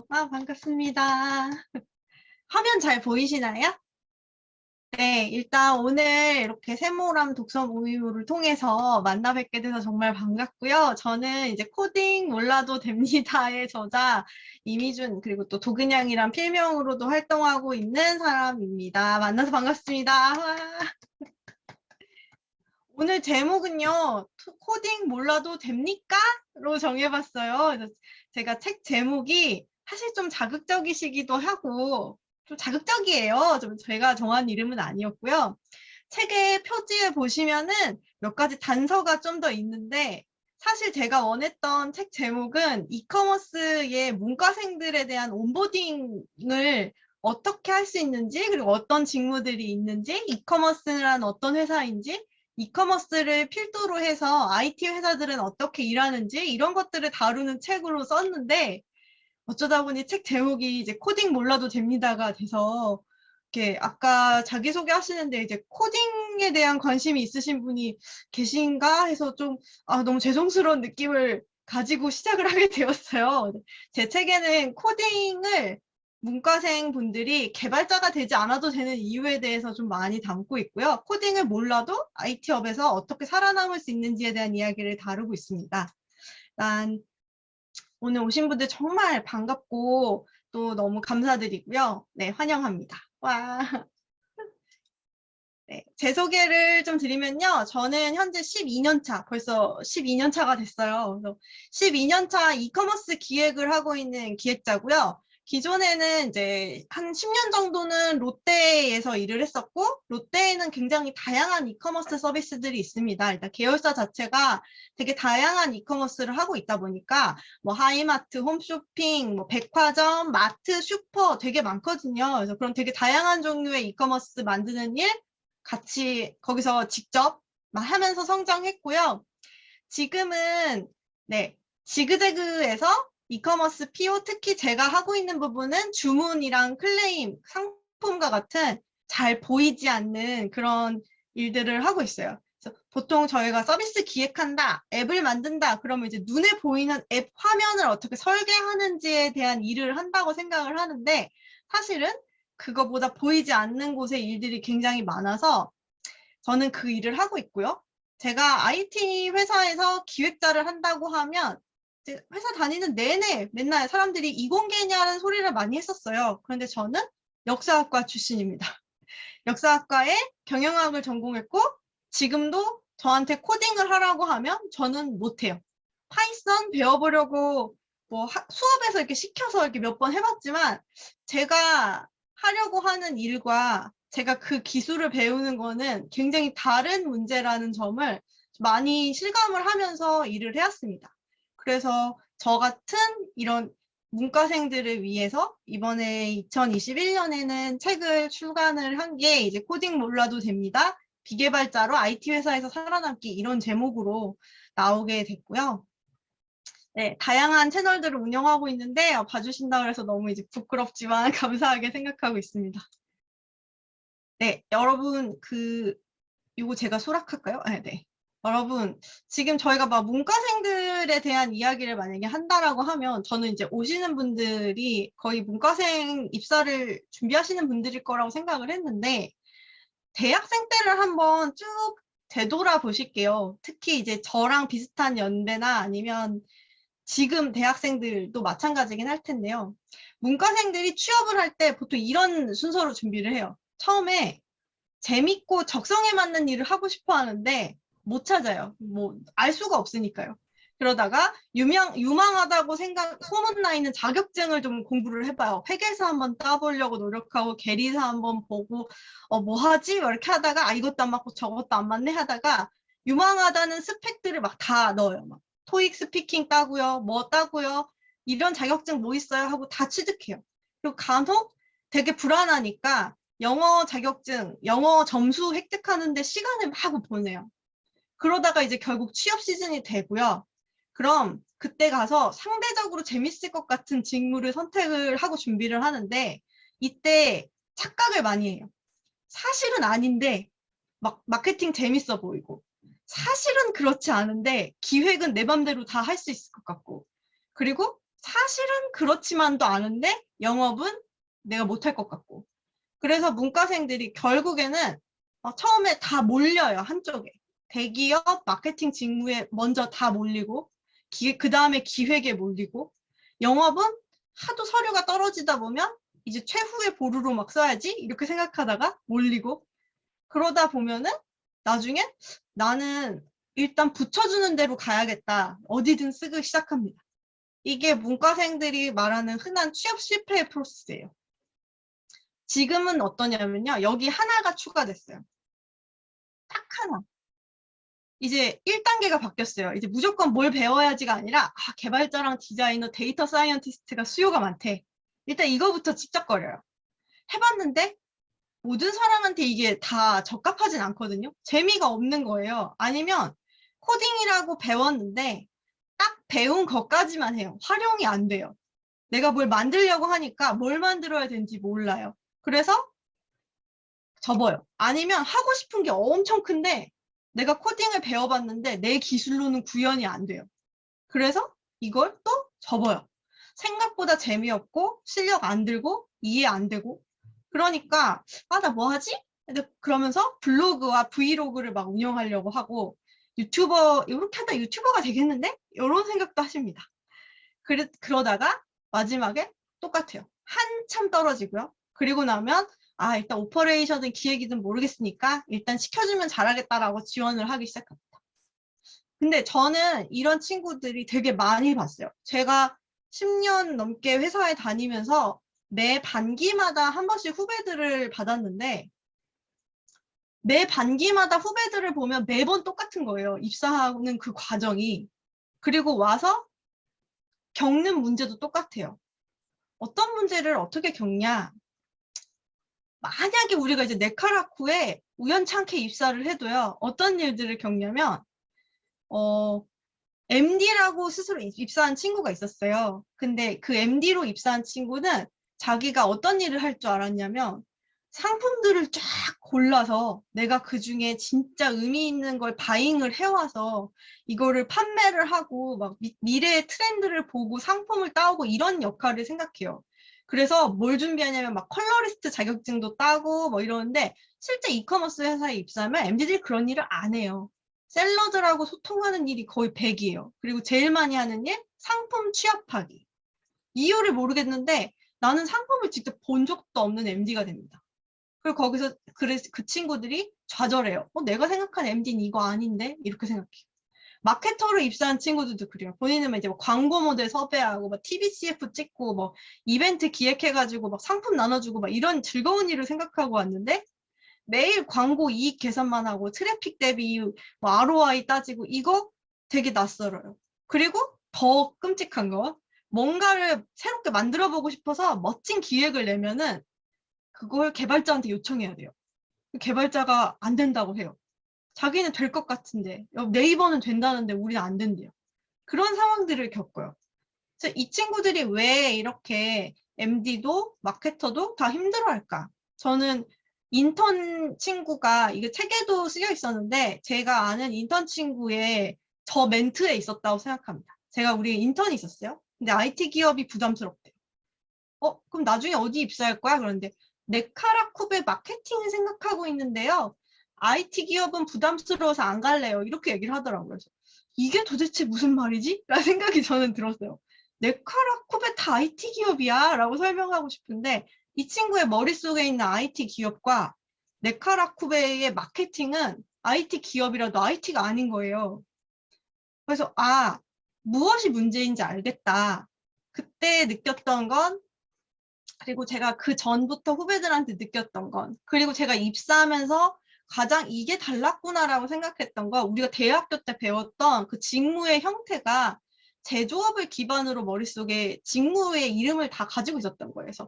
반갑습니다. 화면 잘 보이시나요? 네, 일단 오늘 이렇게 세모람 독서 모임을 통해서 만나 뵙게 돼서 정말 반갑고요. 저는 이제 코딩 몰라도 됩니다의 저자 이미준 그리고 또 도그냥이란 필명으로도 활동하고 있는 사람입니다. 만나서 반갑습니다. 와. 오늘 제목은요, 코딩 몰라도 됩니까? 로 정해봤어요. 그래서 제가 책 제목이 사실 좀 자극적이시기도 하고, 좀 자극적이에요. 좀 제가 정한 이름은 아니었고요. 책의 표지에 보시면은 몇 가지 단서가 좀 더 있는데, 사실 제가 원했던 책 제목은 이커머스의 문과생들에 대한 온보딩을 어떻게 할 수 있는지, 그리고 어떤 직무들이 있는지, 이커머스란 어떤 회사인지, 이커머스를 필두로 해서 IT 회사들은 어떻게 일하는지 이런 것들을 다루는 책으로 썼는데 어쩌다 보니 책 제목이 이제 코딩 몰라도 됩니다가 돼서 이렇게 아까 자기소개 하시는데 이제 코딩에 대한 관심이 있으신 분이 계신가 해서 좀 너무 죄송스러운 느낌을 가지고 시작을 하게 되었어요. 제 책에는 코딩을 문과생 분들이 개발자가 되지 않아도 되는 이유에 대해서 좀 많이 담고 있고요. 코딩을 몰라도 IT업에서 어떻게 살아남을 수 있는지에 대한 이야기를 다루고 있습니다. 일단 오늘 오신 분들 정말 반갑고 또 너무 감사드리고요. 네, 환영합니다. 와. 네, 제 소개를 좀 드리면요. 저는 현재 12년 차, 벌써 12년 차가 됐어요. 그래서 12년 차 이커머스 기획을 하고 있는 기획자고요. 기존에는 이제 한 10년 정도는 롯데에서 일을 했었고, 롯데에는 굉장히 다양한 이커머스 서비스들이 있습니다. 일단 계열사 자체가 되게 다양한 이커머스를 하고 있다 보니까, 뭐 하이마트, 홈쇼핑, 뭐 백화점, 마트, 슈퍼 되게 많거든요. 그래서 그런 되게 다양한 종류의 이커머스 만드는 일, 같이 거기서 직접 하면서 성장했고요. 지금은 네, 지그재그에서 이커머스 PO, 특히 제가 하고 있는 부분은 주문이랑 클레임, 상품과 같은 잘 보이지 않는 그런 일들을 하고 있어요. 그래서 보통 저희가 서비스 기획한다, 앱을 만든다, 그러면 이제 눈에 보이는 앱 화면을 어떻게 설계하는지에 대한 일을 한다고 생각을 하는데 사실은 그거보다 보이지 않는 곳의 일들이 굉장히 많아서 저는 그 일을 하고 있고요. 제가 IT 회사에서 기획자를 한다고 하면 회사 다니는 내내 맨날 사람들이 이공계냐는 소리를 많이 했었어요. 그런데 저는 역사학과 출신입니다. 역사학과에 경영학을 전공했고 지금도 저한테 코딩을 하라고 하면 저는 못해요. 파이썬 배워보려고 뭐 수업에서 이렇게 시켜서 이렇게 몇 번 해봤지만 제가 하려고 하는 일과 제가 그 기술을 배우는 거는 굉장히 다른 문제라는 점을 많이 실감을 하면서 일을 해왔습니다. 그래서 저 같은 이런 문과생들을 위해서 이번에 2021년에는 책을 출간을 한 게 이제 코딩 몰라도 됩니다. 비개발자로 IT 회사에서 살아남기 이런 제목으로 나오게 됐고요. 네, 다양한 채널들을 운영하고 있는데 봐주신다고 해서 너무 이제 부끄럽지만 감사하게 생각하고 있습니다. 네, 여러분 이거 제가 수락할까요? 네, 네. 여러분, 지금 저희가 막 문과생들에 대한 이야기를 만약에 한다라고 하면 저는 이제 오시는 분들이 거의 문과생 입사를 준비하시는 분들일 거라고 생각을 했는데 대학생 때를 한번 쭉 되돌아 보실게요. 특히 이제 저랑 비슷한 연배나 아니면 지금 대학생들도 마찬가지긴 할 텐데요. 문과생들이 취업을 할 때 보통 이런 순서로 준비를 해요. 처음에 재밌고 적성에 맞는 일을 하고 싶어 하는데 못 찾아요. 뭐 알 수가 없으니까요. 그러다가 유망하다고 소문나 있는 자격증을 좀 공부를 해봐요. 회계사 한번 따보려고 노력하고 계리사 한번 보고 뭐 하지? 이렇게 하다가 이것도 안 맞고 저것도 안 맞네 하다가 유망하다는 스펙들을 막 다 넣어요. 막 토익 스피킹 따고요. 뭐 따고요. 이런 자격증 뭐 있어요? 하고 다 취득해요. 그리고 간혹 되게 불안하니까 영어 자격증, 영어 점수 획득하는데 시간을 막 보내요. 그러다가 이제 결국 취업 시즌이 되고요. 그럼 그때 가서 상대적으로 재밌을 것 같은 직무를 선택을 하고 준비를 하는데 이때 착각을 많이 해요. 사실은 아닌데 막 마케팅 재밌어 보이고 사실은 그렇지 않은데 기획은 내 맘대로 다 할 수 있을 것 같고 그리고 사실은 그렇지만도 않은데 영업은 내가 못할 것 같고. 그래서 문과생들이 결국에는 처음에 다 몰려요, 한쪽에. 대기업 마케팅 직무에 먼저 다 몰리고, 그 다음에 기획에 몰리고, 영업은 하도 서류가 떨어지다 보면 이제 최후의 보루로 막 써야지 이렇게 생각하다가 몰리고, 그러다 보면은 나중에 나는 일단 붙여주는 대로 가야겠다. 어디든 쓰기 시작합니다. 이게 문과생들이 말하는 흔한 취업 실패의 프로세스예요. 지금은 어떠냐면요. 여기 하나가 추가됐어요. 딱 하나. 이제 1단계가 바뀌었어요. 이제 무조건 뭘 배워야지가 아니라 개발자랑 디자이너, 데이터 사이언티스트가 수요가 많대. 일단 이거부터 집적거려요. 해봤는데 모든 사람한테 이게 다 적합하진 않거든요. 재미가 없는 거예요. 아니면 코딩이라고 배웠는데 딱 배운 것까지만 해요. 활용이 안 돼요. 내가 뭘 만들려고 하니까 뭘 만들어야 되는지 몰라요. 그래서 접어요. 아니면 하고 싶은 게 엄청 큰데 내가 코딩을 배워봤는데 내 기술로는 구현이 안 돼요. 그래서 이걸 또 접어요. 생각보다 재미없고 실력 안 들고 이해 안 되고 그러니까 나 뭐 하지? 근데 그러면서 블로그와 브이로그를 막 운영하려고 하고 유튜버 이렇게 하다 유튜버가 되겠는데? 이런 생각도 하십니다. 그러다가 마지막에 똑같아요. 한참 떨어지고요. 그리고 나면 일단 오퍼레이션은 기획이든 모르겠으니까 일단 시켜주면 잘하겠다라고 지원을 하기 시작합니다. 근데 저는 이런 친구들이 되게 많이 봤어요. 제가 10년 넘게 회사에 다니면서 매 반기마다 한 번씩 후배들을 받았는데 매 반기마다 후배들을 보면 매번 똑같은 거예요. 입사하는 그 과정이. 그리고 와서 겪는 문제도 똑같아요. 어떤 문제를 어떻게 겪냐? 만약에 우리가 이제 네카라쿠에 우연찮게 입사를 해도요. 어떤 일들을 겪냐면 MD라고 스스로 입사한 친구가 있었어요. 근데 그 MD로 입사한 친구는 자기가 어떤 일을 할 줄 알았냐면 상품들을 쫙 골라서 내가 그중에 진짜 의미 있는 걸 바잉을 해와서 이거를 판매를 하고 막 미래의 트렌드를 보고 상품을 따오고 이런 역할을 생각해요. 그래서 뭘 준비하냐면 막 컬러리스트 자격증도 따고 뭐 이러는데 실제 이커머스 회사에 입사하면 MD들이 그런 일을 안 해요. 셀러들하고 소통하는 일이 거의 100이에요. 그리고 제일 많이 하는 일, 상품 취합하기. 이유를 모르겠는데 나는 상품을 직접 본 적도 없는 MD가 됩니다. 그리고 거기서 그 친구들이 좌절해요. 내가 생각한 MD는 이거 아닌데? 이렇게 생각해요. 마케터로 입사한 친구들도 그래요. 본인은 이제 뭐 광고 모델 섭외하고, 막 TBCF 찍고, 뭐 이벤트 기획해가지고 막 상품 나눠주고 막 이런 즐거운 일을 생각하고 왔는데 매일 광고 이익 계산만 하고 트래픽 대비 뭐 ROI 따지고 이거 되게 낯설어요. 그리고 더 끔찍한 거 뭔가를 새롭게 만들어 보고 싶어서 멋진 기획을 내면은 그걸 개발자한테 요청해야 돼요. 개발자가 안 된다고 해요. 자기는 될 것 같은데 네이버는 된다는데 우리는 안 된대요. 그런 상황들을 겪어요. 그래서 이 친구들이 왜 이렇게 MD도 마케터도 다 힘들어할까? 저는 인턴 친구가 이게 책에도 쓰여 있었는데 제가 아는 인턴 친구의 저 멘트에 있었다고 생각합니다. 제가 우리 인턴이 있었어요. 근데 IT 기업이 부담스럽대요. 그럼 나중에 어디 입사할 거야? 그런데 네카라쿠베 마케팅을 생각하고 있는데요. IT 기업은 부담스러워서 안 갈래요. 이렇게 얘기를 하더라고요. 그래서 이게 도대체 무슨 말이지? 라는 생각이 저는 들었어요. 네카라쿠베 다 IT 기업이야 라고 설명하고 싶은데 이 친구의 머릿속에 있는 IT 기업과 네카라쿠베의 마케팅은 IT 기업이라도 IT가 아닌 거예요. 그래서 무엇이 문제인지 알겠다. 그때 느꼈던 건 그리고 제가 그 전부터 후배들한테 느꼈던 건 그리고 제가 입사하면서 가장 이게 달랐구나라고 생각했던 건 우리가 대학교 때 배웠던 그 직무의 형태가 제조업을 기반으로 머릿속에 직무의 이름을 다 가지고 있었던 거예요. 그래서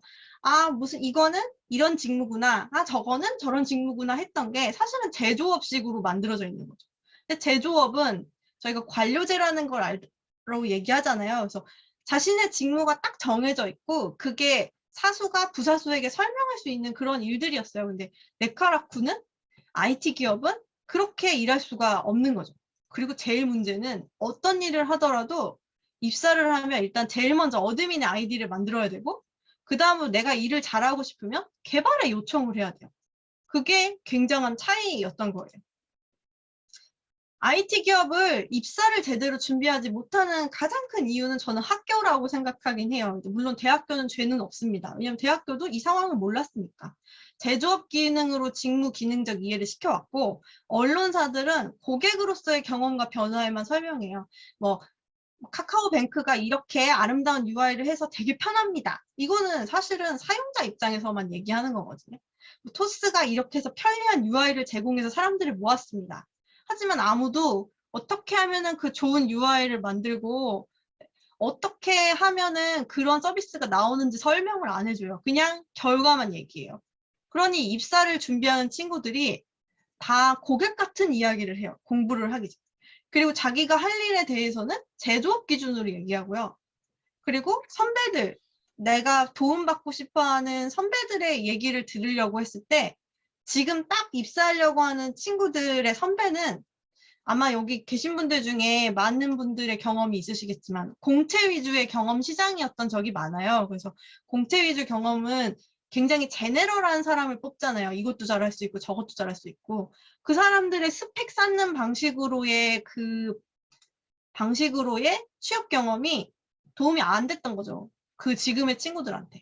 무슨 이거는 이런 직무구나. 저거는 저런 직무구나 했던 게 사실은 제조업식으로 만들어져 있는 거죠. 근데 제조업은 저희가 관료제라는 걸 알고 얘기하잖아요. 그래서 자신의 직무가 딱 정해져 있고 그게 사수가 부사수에게 설명할 수 있는 그런 일들이었어요. 근데 네카라쿠는 IT 기업은 그렇게 일할 수가 없는 거죠. 그리고 제일 문제는 어떤 일을 하더라도 입사를 하면 일단 제일 먼저 어드민의 아이디를 만들어야 되고, 그 다음으로 내가 일을 잘하고 싶으면 개발에 요청을 해야 돼요. 그게 굉장한 차이였던 거예요. IT 기업을 입사를 제대로 준비하지 못하는 가장 큰 이유는 저는 학교라고 생각하긴 해요. 물론 대학교는 죄는 없습니다. 왜냐하면 대학교도 이 상황을 몰랐으니까. 제조업 기능으로 직무 기능적 이해를 시켜왔고, 언론사들은 고객으로서의 경험과 변화에만 설명해요. 뭐 카카오뱅크가 이렇게 아름다운 UI를 해서 되게 편합니다. 이거는 사실은 사용자 입장에서만 얘기하는 거거든요. 토스가 이렇게 해서 편리한 UI를 제공해서 사람들을 모았습니다. 하지만 아무도 어떻게 하면은 그 좋은 UI를 만들고 어떻게 하면은 그런 서비스가 나오는지 설명을 안 해줘요. 그냥 결과만 얘기해요. 그러니 입사를 준비하는 친구들이 다 고객 같은 이야기를 해요. 공부를 하기 전에. 그리고 자기가 할 일에 대해서는 제조업 기준으로 얘기하고요. 그리고 선배들, 내가 도움받고 싶어하는 선배들의 얘기를 들으려고 했을 때 지금 딱 입사하려고 하는 친구들의 선배는 아마 여기 계신 분들 중에 많은 분들의 경험이 있으시겠지만 공채 위주의 경험 시장이었던 적이 많아요. 그래서 공채 위주 경험은 굉장히 제네럴한 사람을 뽑잖아요. 이것도 잘할 수 있고 저것도 잘할 수 있고 그 사람들의 스펙 쌓는 방식으로의 취업 경험이 도움이 안 됐던 거죠. 그 지금의 친구들한테.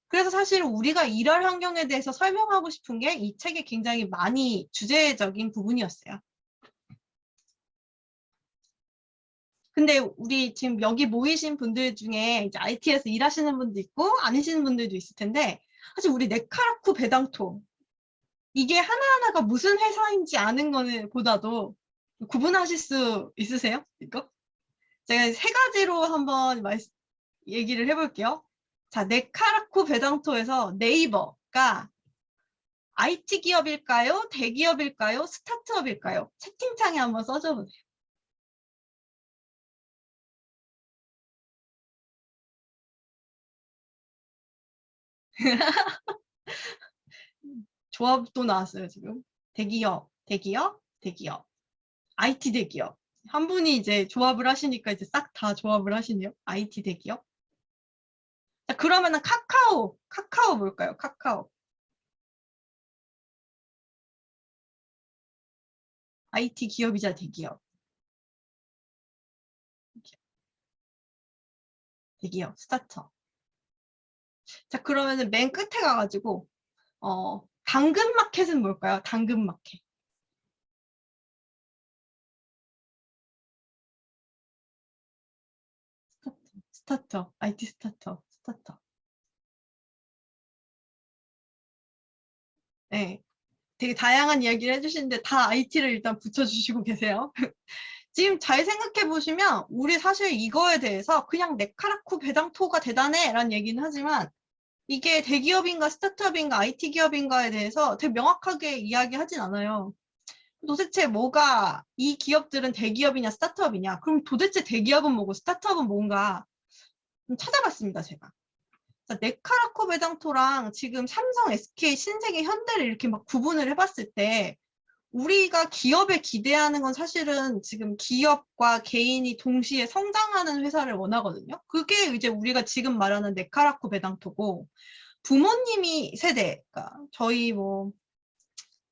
그래서 사실 우리가 일할 환경에 대해서 설명하고 싶은 게 이 책에 굉장히 많이 주제적인 부분이었어요. 근데 우리 지금 여기 모이신 분들 중에 이제 IT에서 일하시는 분도 있고 아니시는 분들도 있을 텐데 사실 우리 네카라쿠 베당토 이게 하나하나가 무슨 회사인지 아는 거는 보다도 구분하실 수 있으세요? 이거? 제가 세 가지로 한번 얘기를 해볼게요. 자, 네카라쿠 베당토에서 네이버가 IT 기업일까요? 대기업일까요? 스타트업일까요? 채팅창에 한번 써줘 보세요. 조합도 나왔어요, 지금. 대기업, 대기업, 대기업. IT 대기업. 한 분이 이제 조합을 하시니까 이제 싹 다 조합을 하시네요. IT 대기업. 자, 그러면은 카카오 뭘까요? 카카오. IT 기업이자 대기업. 대기업, 스타트업. 자, 그러면은 맨 끝에 가가지고, 당근마켓은 뭘까요? 당근마켓. 스타트업, IT 스타트업. 네. 되게 다양한 이야기를 해주시는데 다 IT를 일단 붙여주시고 계세요. 지금 잘 생각해 보시면 우리 사실 이거에 대해서 그냥 네카라쿠 배당토가 대단해 라는 얘기는 하지만 이게 대기업인가 스타트업인가 IT 기업인가에 대해서 되게 명확하게 이야기하진 않아요. 도대체 뭐가 이 기업들은 대기업이냐 스타트업이냐 그럼 도대체 대기업은 뭐고 스타트업은 뭔가 좀 찾아봤습니다 제가. 네카라코 베당토랑 지금 삼성, SK, 신세계, 현대를 이렇게 막 구분을 해봤을 때 우리가 기업에 기대하는 건 사실은 지금 기업과 개인이 동시에 성장하는 회사를 원하거든요. 그게 이제 우리가 지금 말하는 네카라코 베당토고 부모님이 세대, 그러니까 저희 뭐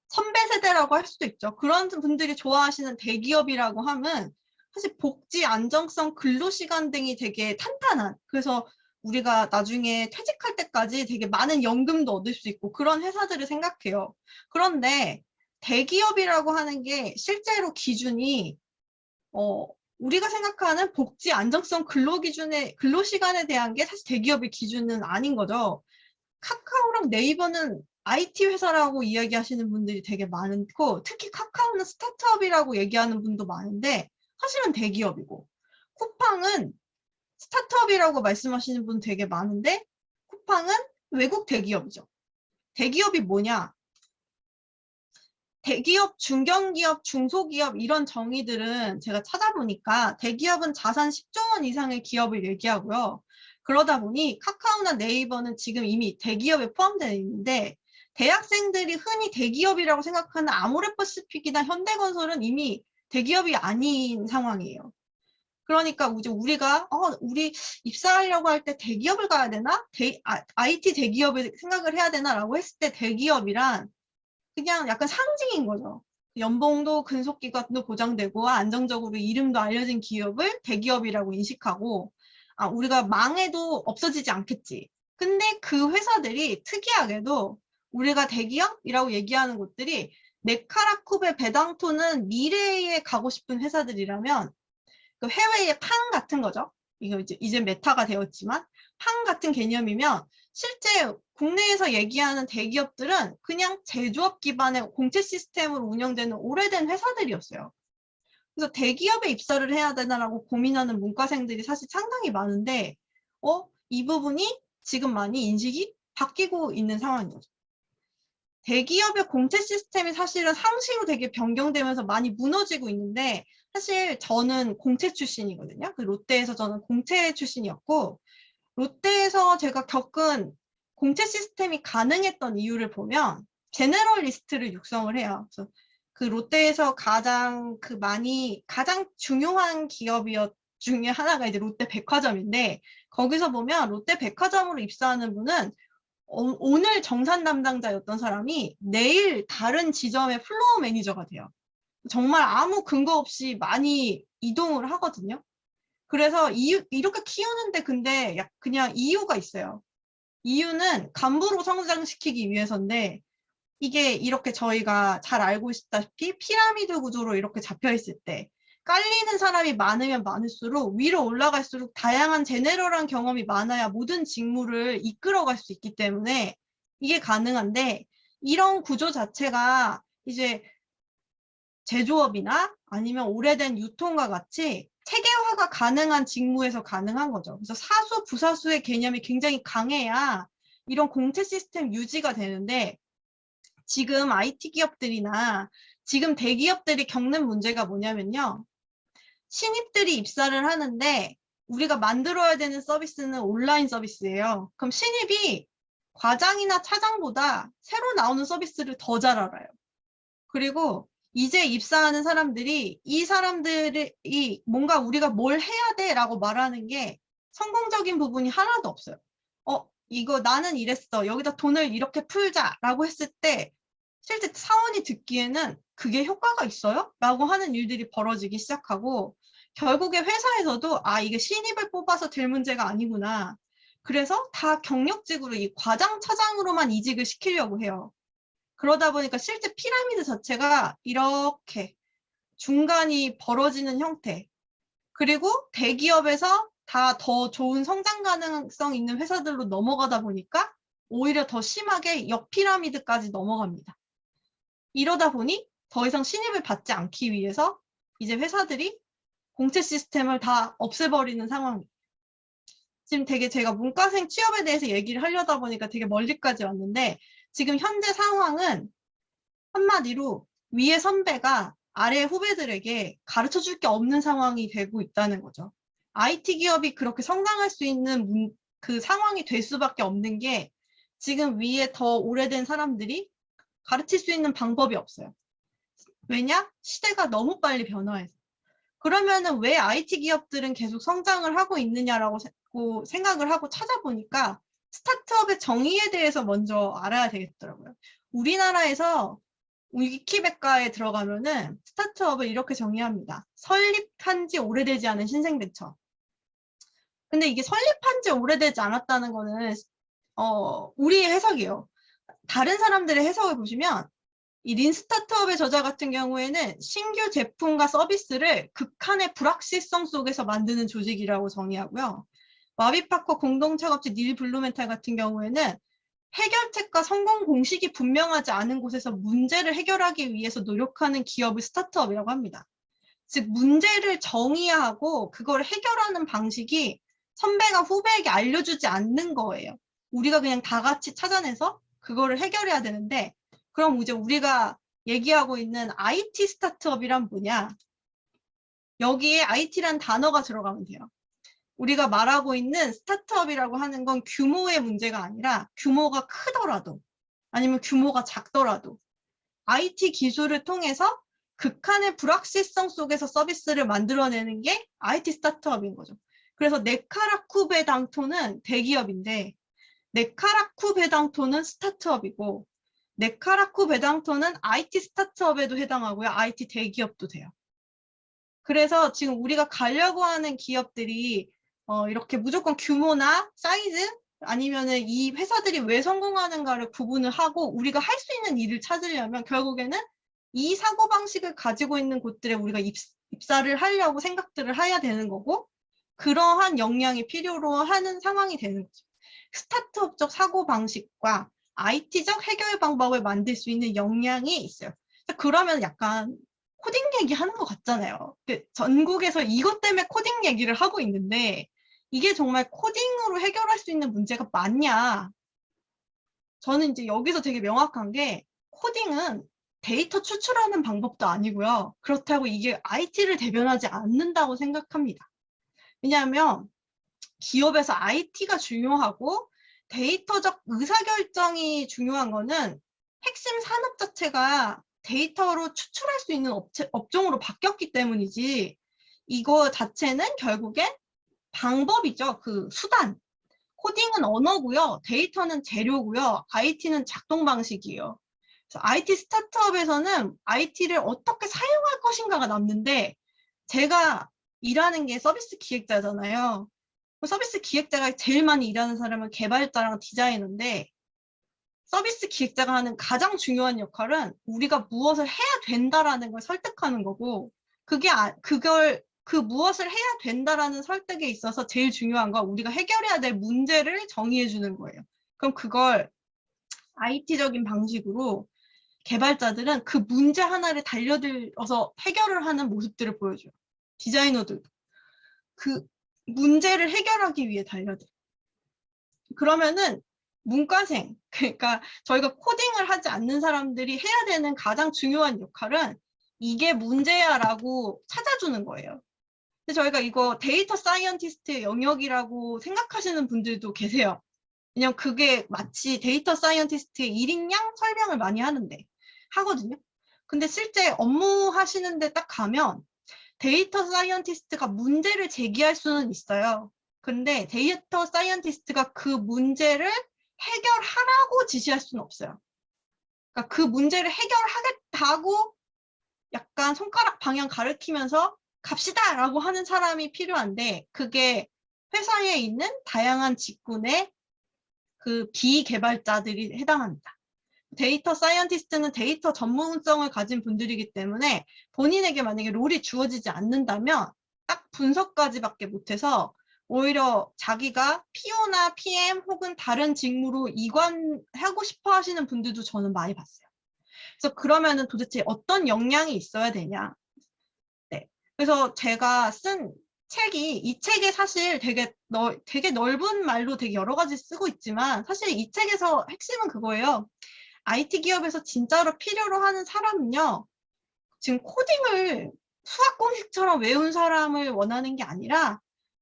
선배 세대라고 할 수도 있죠. 그런 분들이 좋아하시는 대기업이라고 하면 사실 복지, 안정성, 근로시간 등이 되게 탄탄한 그래서 우리가 나중에 퇴직할 때까지 되게 많은 연금도 얻을 수 있고 그런 회사들을 생각해요. 그런데 대기업이라고 하는 게 실제로 기준이 우리가 생각하는 복지, 안정성, 근로시간에 대한 게 사실 대기업의 기준은 아닌 거죠. 카카오랑 네이버는 IT 회사라고 이야기하시는 분들이 되게 많고 특히 카카오는 스타트업이라고 얘기하는 분도 많은데 사실은 대기업이고 쿠팡은 스타트업이라고 말씀하시는 분 되게 많은데 쿠팡은 외국 대기업이죠. 대기업이 뭐냐? 대기업, 중견기업, 중소기업 이런 정의들은 제가 찾아보니까 대기업은 자산 10조 원 이상의 기업을 얘기하고요. 그러다 보니 카카오나 네이버는 지금 이미 대기업에 포함되어 있는데 대학생들이 흔히 대기업이라고 생각하는 아모레퍼시픽이나 현대건설은 이미 대기업이 아닌 상황이에요. 그러니까 이제 우리가 우리 입사하려고 할 때 대기업을 가야 되나? IT 대기업을 생각을 해야 되나라고 했을 때 대기업이란 그냥 약간 상징인 거죠. 연봉도 근속기간도 보장되고 안정적으로 이름도 알려진 기업을 대기업이라고 인식하고 우리가 망해도 없어지지 않겠지. 근데 그 회사들이 특이하게도 우리가 대기업이라고 얘기하는 곳들이 네카라쿠베 베당토는 미래에 가고 싶은 회사들이라면 그 해외의 판 같은 거죠. 이거 이제 메타가 되었지만 판 같은 개념이면 실제 국내에서 얘기하는 대기업들은 그냥 제조업 기반의 공채 시스템으로 운영되는 오래된 회사들이었어요. 그래서 대기업에 입사를 해야 되나라고 고민하는 문과생들이 사실 상당히 많은데 이 부분이 지금 많이 인식이 바뀌고 있는 상황이죠. 대기업의 공채 시스템이 사실은 상시로 되게 변경되면서 많이 무너지고 있는데 사실 저는 공채 출신이거든요. 그 롯데에서 저는 공채 출신이었고 롯데에서 제가 겪은 공채 시스템이 가능했던 이유를 보면 제너럴리스트를 육성을 해요. 그래서 그 롯데에서 가장 중요한 기업이었 중에 하나가 이제 롯데 백화점인데 거기서 보면 롯데 백화점으로 입사하는 분은 오늘 정산 담당자였던 사람이 내일 다른 지점의 플로어 매니저가 돼요. 정말 아무 근거 없이 많이 이동을 하거든요. 그래서 이렇게 키우는데 근데 그냥 이유가 있어요. 이유는 간부로 성장시키기 위해서인데 이게 이렇게 저희가 잘 알고 있다시피 피라미드 구조로 이렇게 잡혀 있을 때 깔리는 사람이 많으면 많을수록 위로 올라갈수록 다양한 제네럴한 경험이 많아야 모든 직무를 이끌어갈 수 있기 때문에 이게 가능한데 이런 구조 자체가 이제 제조업이나 아니면 오래된 유통과 같이 체계화가 가능한 직무에서 가능한 거죠. 그래서 사수, 부사수의 개념이 굉장히 강해야 이런 공채 시스템 유지가 되는데 지금 IT 기업들이나 지금 대기업들이 겪는 문제가 뭐냐면요. 신입들이 입사를 하는데 우리가 만들어야 되는 서비스는 온라인 서비스예요. 그럼 신입이 과장이나 차장보다 새로 나오는 서비스를 더 잘 알아요. 그리고 이제 입사하는 사람들이 이 사람들이 뭔가 우리가 뭘 해야 돼 라고 말하는 게 성공적인 부분이 하나도 없어요. 이거 나는 이랬어. 여기다 돈을 이렇게 풀자 라고 했을 때 실제 사원이 듣기에는 그게 효과가 있어요? 라고 하는 일들이 벌어지기 시작하고 결국에 회사에서도 이게 신입을 뽑아서 될 문제가 아니구나. 그래서 다 경력직으로 이 과장, 차장으로만 이직을 시키려고 해요. 그러다 보니까 실제 피라미드 자체가 이렇게 중간이 벌어지는 형태. 그리고 대기업에서 다 더 좋은 성장 가능성 있는 회사들로 넘어가다 보니까 오히려 더 심하게 역피라미드까지 넘어갑니다. 이러다 보니 더 이상 신입을 받지 않기 위해서 이제 회사들이 공채 시스템을 다 없애버리는 상황이에요. 지금 되게 제가 문과생 취업에 대해서 얘기를 하려다 보니까 되게 멀리까지 왔는데 지금 현재 상황은 한마디로 위에 선배가 아래 후배들에게 가르쳐 줄 게 없는 상황이 되고 있다는 거죠. IT 기업이 그렇게 성장할 수 있는 그 상황이 될 수밖에 없는 게 지금 위에 더 오래된 사람들이 가르칠 수 있는 방법이 없어요. 왜냐? 시대가 너무 빨리 변화해서. 그러면은 왜 IT 기업들은 계속 성장을 하고 있느냐라고 생각을 하고 찾아보니까 스타트업의 정의에 대해서 먼저 알아야 되겠더라고요. 우리나라에서 위키백과에 들어가면은 스타트업을 이렇게 정의합니다. 설립한 지 오래되지 않은 신생벤처. 근데 이게 설립한 지 오래되지 않았다는 거는 우리의 해석이에요. 다른 사람들의 해석을 보시면 이 린 스타트업의 저자 같은 경우에는 신규 제품과 서비스를 극한의 불확실성 속에서 만드는 조직이라고 정의하고요. 와비파커 공동창업체 닐 블루멘탈 같은 경우에는 해결책과 성공 공식이 분명하지 않은 곳에서 문제를 해결하기 위해서 노력하는 기업을 스타트업이라고 합니다. 즉 문제를 정의하고 그걸 해결하는 방식이 선배가 후배에게 알려주지 않는 거예요. 우리가 그냥 다 같이 찾아내서 그거를 해결해야 되는데 그럼 이제 우리가 얘기하고 있는 IT 스타트업이란 뭐냐? 여기에 IT란 단어가 들어가면 돼요. 우리가 말하고 있는 스타트업이라고 하는 건 규모의 문제가 아니라 규모가 크더라도 아니면 규모가 작더라도 IT 기술을 통해서 극한의 불확실성 속에서 서비스를 만들어내는 게 IT 스타트업인 거죠. 그래서 네카라쿠 베당토는 대기업인데 네카라쿠 베당토는 스타트업이고 네카라쿠 베당토는 IT 스타트업에도 해당하고요. IT 대기업도 돼요. 그래서 지금 우리가 가려고 하는 기업들이 이렇게 무조건 규모나 사이즈 아니면은 이 회사들이 왜 성공하는가를 구분을 하고 우리가 할 수 있는 일을 찾으려면 결국에는 이 사고방식을 가지고 있는 곳들에 우리가 입사를 하려고 생각들을 해야 되는 거고 그러한 역량이 필요로 하는 상황이 되는 거죠. 스타트업적 사고방식과 IT적 해결 방법을 만들 수 있는 역량이 있어요. 그러면 약간 코딩 얘기하는 것 같잖아요. 전국에서 이것 때문에 코딩 얘기를 하고 있는데 이게 정말 코딩으로 해결할 수 있는 문제가 맞냐? 저는 이제 여기서 되게 명확한 게 코딩은 데이터 추출하는 방법도 아니고요. 그렇다고 이게 IT를 대변하지 않는다고 생각합니다. 왜냐하면 기업에서 IT가 중요하고 데이터적 의사결정이 중요한 거는 핵심 산업 자체가 데이터로 추출할 수 있는 업종으로 바뀌었기 때문이지 이거 자체는 결국엔 방법이죠. 그 수단. 코딩은 언어고요. 데이터는 재료고요. IT는 작동 방식이에요. 그래서 IT 스타트업에서는 IT를 어떻게 사용할 것인가가 남는데 제가 일하는 게 서비스 기획자잖아요. 서비스 기획자가 제일 많이 일하는 사람은 개발자랑 디자이너인데 서비스 기획자가 하는 가장 중요한 역할은 우리가 무엇을 해야 된다라는 걸 설득하는 거고 그 무엇을 해야 된다라는 설득에 있어서 제일 중요한 건 우리가 해결해야 될 문제를 정의해 주는 거예요. 그럼 그걸 IT적인 방식으로 개발자들은 그 문제 하나를 달려들어서 해결을 하는 모습들을 보여줘요. 디자이너들도. 그 문제를 해결하기 위해 달려들. 그러면은 문과생, 그러니까 저희가 코딩을 하지 않는 사람들이 해야 되는 가장 중요한 역할은 이게 문제야라고 찾아주는 거예요. 근데 저희가 이거 데이터 사이언티스트의 영역이라고 생각하시는 분들도 계세요. 왜냐면 그게 마치 데이터 사이언티스트의 일인 양 설명을 많이 하거든요. 근데 실제 업무 하시는데 딱 가면 데이터 사이언티스트가 문제를 제기할 수는 있어요. 근데 데이터 사이언티스트가 그 문제를 해결하라고 지시할 수는 없어요. 그러니까 그 문제를 해결하겠다고 약간 손가락 방향 가리키면서 갑시다 라고 하는 사람이 필요한데 그게 회사에 있는 다양한 직군의 그 비개발자들이 해당합니다. 데이터 사이언티스트는 데이터 전문성을 가진 분들이기 때문에 본인에게 만약에 롤이 주어지지 않는다면 딱 분석까지밖에 못해서 오히려 자기가 PO나 PM 혹은 다른 직무로 이관하고 싶어 하시는 분들도 저는 많이 봤어요. 그래서 그러면은 도대체 어떤 역량이 있어야 되냐. 네. 그래서 제가 쓴 책이 이 책에 사실 되게 넓은 말로 되게 여러 가지 쓰고 있지만 사실 이 책에서 핵심은 그거예요. IT 기업에서 진짜로 필요로 하는 사람은요. 지금 코딩을 수학 공식처럼 외운 사람을 원하는 게 아니라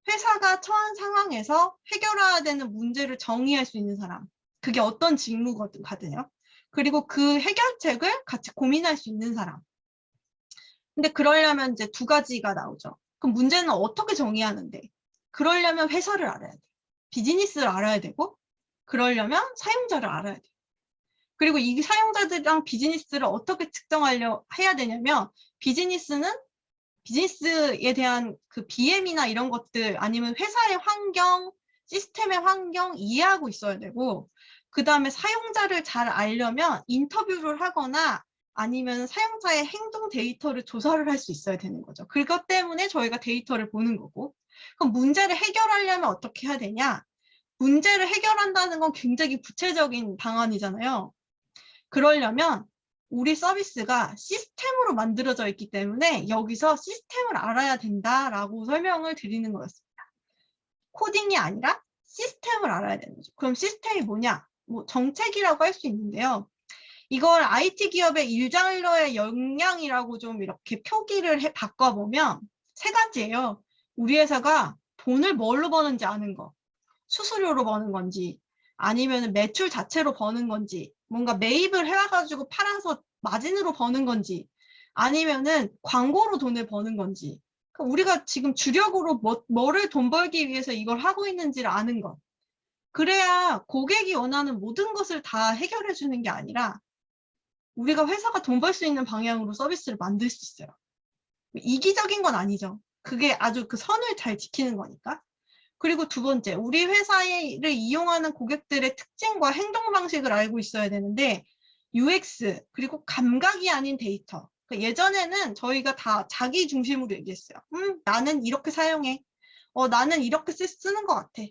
회사가 처한 상황에서 해결해야 되는 문제를 정의할 수 있는 사람. 그게 어떤 직무거든요. 그리고 그 해결책을 같이 고민할 수 있는 사람. 근데 그러려면 이제 두 가지가 나오죠. 그럼 문제는 어떻게 정의하는데? 그러려면 회사를 알아야 돼. 비즈니스를 알아야 되고, 그러려면 사용자를 알아야 돼. 그리고 이 사용자들이랑 비즈니스를 어떻게 해야 되냐면, 비즈니스에 대한 그 BM이나 이런 것들, 아니면 회사의 환경, 시스템의 환경 이해하고 있어야 되고, 그 다음에 사용자를 잘 알려면 인터뷰를 하거나 아니면 사용자의 행동 데이터를 조사를 할 수 있어야 되는 거죠. 그것 때문에 저희가 데이터를 보는 거고. 그럼 문제를 해결하려면 어떻게 해야 되냐? 문제를 해결한다는 건 굉장히 구체적인 방안이잖아요. 그러려면 우리 서비스가 시스템으로 만들어져 있기 때문에 여기서 시스템을 알아야 된다라고 설명을 드리는 거였습니다. 코딩이 아니라 시스템을 알아야 되는 거죠. 그럼 시스템이 뭐냐? 뭐 정책이라고 할 수 있는데요. 이걸 IT 기업의 일장일로의 역량이라고 좀 이렇게 표기를 바꿔보면 세 가지예요. 우리 회사가 돈을 뭘로 버는지 아는 거. 수수료로 버는 건지 아니면 매출 자체로 버는 건지 뭔가 매입을 해와가지고 팔아서 마진으로 버는 건지 아니면은 광고로 돈을 버는 건지. 그러니까 우리가 지금 주력으로 뭐를 돈 벌기 위해서 이걸 하고 있는지를 아는 것. 그래야 고객이 원하는 모든 것을 다 해결해 주는 게 아니라 우리가 회사가 돈 벌 수 있는 방향으로 서비스를 만들 수 있어요. 이기적인 건 아니죠. 그게 아주 그 선을 잘 지키는 거니까. 그리고 두 번째, 우리 회사를 이용하는 고객들의 특징과 행동 방식을 알고 있어야 되는데 UX, 그리고 감각이 아닌 데이터. 그러니까 예전에는 저희가 다 자기 중심으로 얘기했어요. 나는 이렇게 사용해. 나는 이렇게 쓰는 것 같아.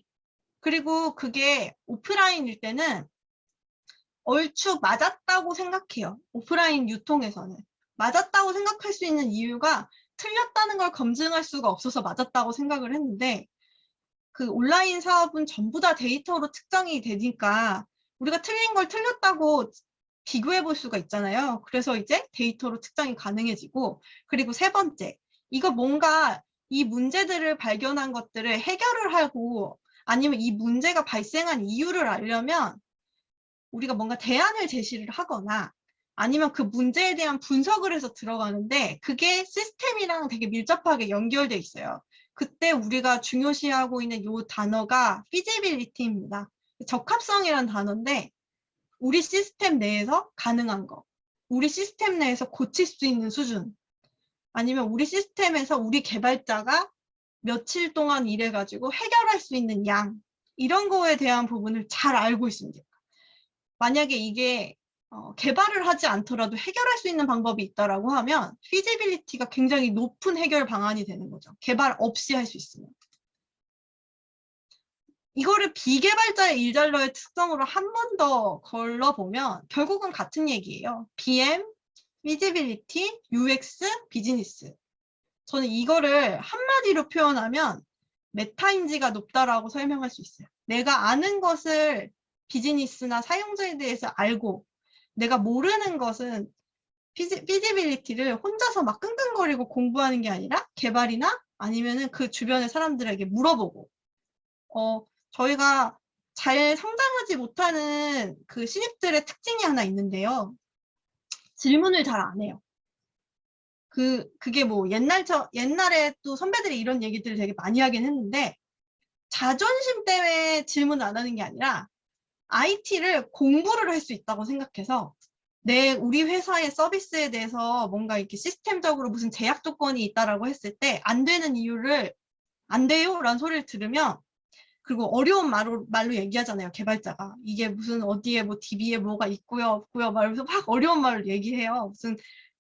그리고 그게 오프라인일 때는 얼추 맞았다고 생각해요. 오프라인 유통에서는. 맞았다고 생각할 수 있는 이유가 틀렸다는 걸 검증할 수가 없어서 맞았다고 생각을 했는데 그 온라인 사업은 전부 다 데이터로 측정이 되니까 우리가 틀린 걸 틀렸다고 비교해 볼 수가 있잖아요. 그래서 이제 데이터로 측정이 가능해지고 그리고 세 번째, 이거 뭔가 이 문제들을 발견한 것들을 해결을 하고 아니면 이 문제가 발생한 이유를 알려면 우리가 뭔가 대안을 제시를 하거나 아니면 그 문제에 대한 분석을 해서 들어가는데 그게 시스템이랑 되게 밀접하게 연결돼 있어요. 그때 우리가 중요시하고 있는 이 단어가 feasibility입니다. 적합성이라는 단어인데 우리 시스템 내에서 가능한 거, 우리 시스템 내에서 고칠 수 있는 수준, 아니면 우리 시스템에서 우리 개발자가 며칠 동안 일해가지고 해결할 수 있는 양, 이런 거에 대한 부분을 잘 알고 있으면 돼요. 만약에 이게 개발을 하지 않더라도 해결할 수 있는 방법이 있다라고 하면 feasibility가 굉장히 높은 해결 방안이 되는 거죠. 개발 없이 할 수 있으면. 이거를 비개발자의 일잘러의 특성으로 한 번 더 걸러보면 결국은 같은 얘기예요. BM, feasibility, UX, 비즈니스. 저는 이거를 한마디로 표현하면 메타인지가 높다라고 설명할 수 있어요. 내가 아는 것을 비즈니스나 사용자에 대해서 알고 내가 모르는 것은 피지빌리티를 혼자서 막 끙끙거리고 공부하는 게 아니라 개발이나 아니면은 그 주변의 사람들에게 물어보고 저희가 잘 성장하지 못하는 그 신입들의 특징이 하나 있는데요. 질문을 잘 안 해요. 그게 뭐 옛날에 또 선배들이 이런 얘기들을 되게 많이 하긴 했는데 자존심 때문에 질문 안 하는 게 아니라 IT를 공부를 할 수 있다고 생각해서 우리 회사의 서비스에 대해서 뭔가 이렇게 시스템적으로 무슨 제약 조건이 있다라고 했을 때 안 되는 이유를 안 돼요? 라는 소리를 들으면 그리고 어려운 말로 얘기하잖아요, 개발자가. 이게 무슨 어디에 뭐 DB에 뭐가 있고요, 없고요, 말면서 막 어려운 말을 얘기해요. 무슨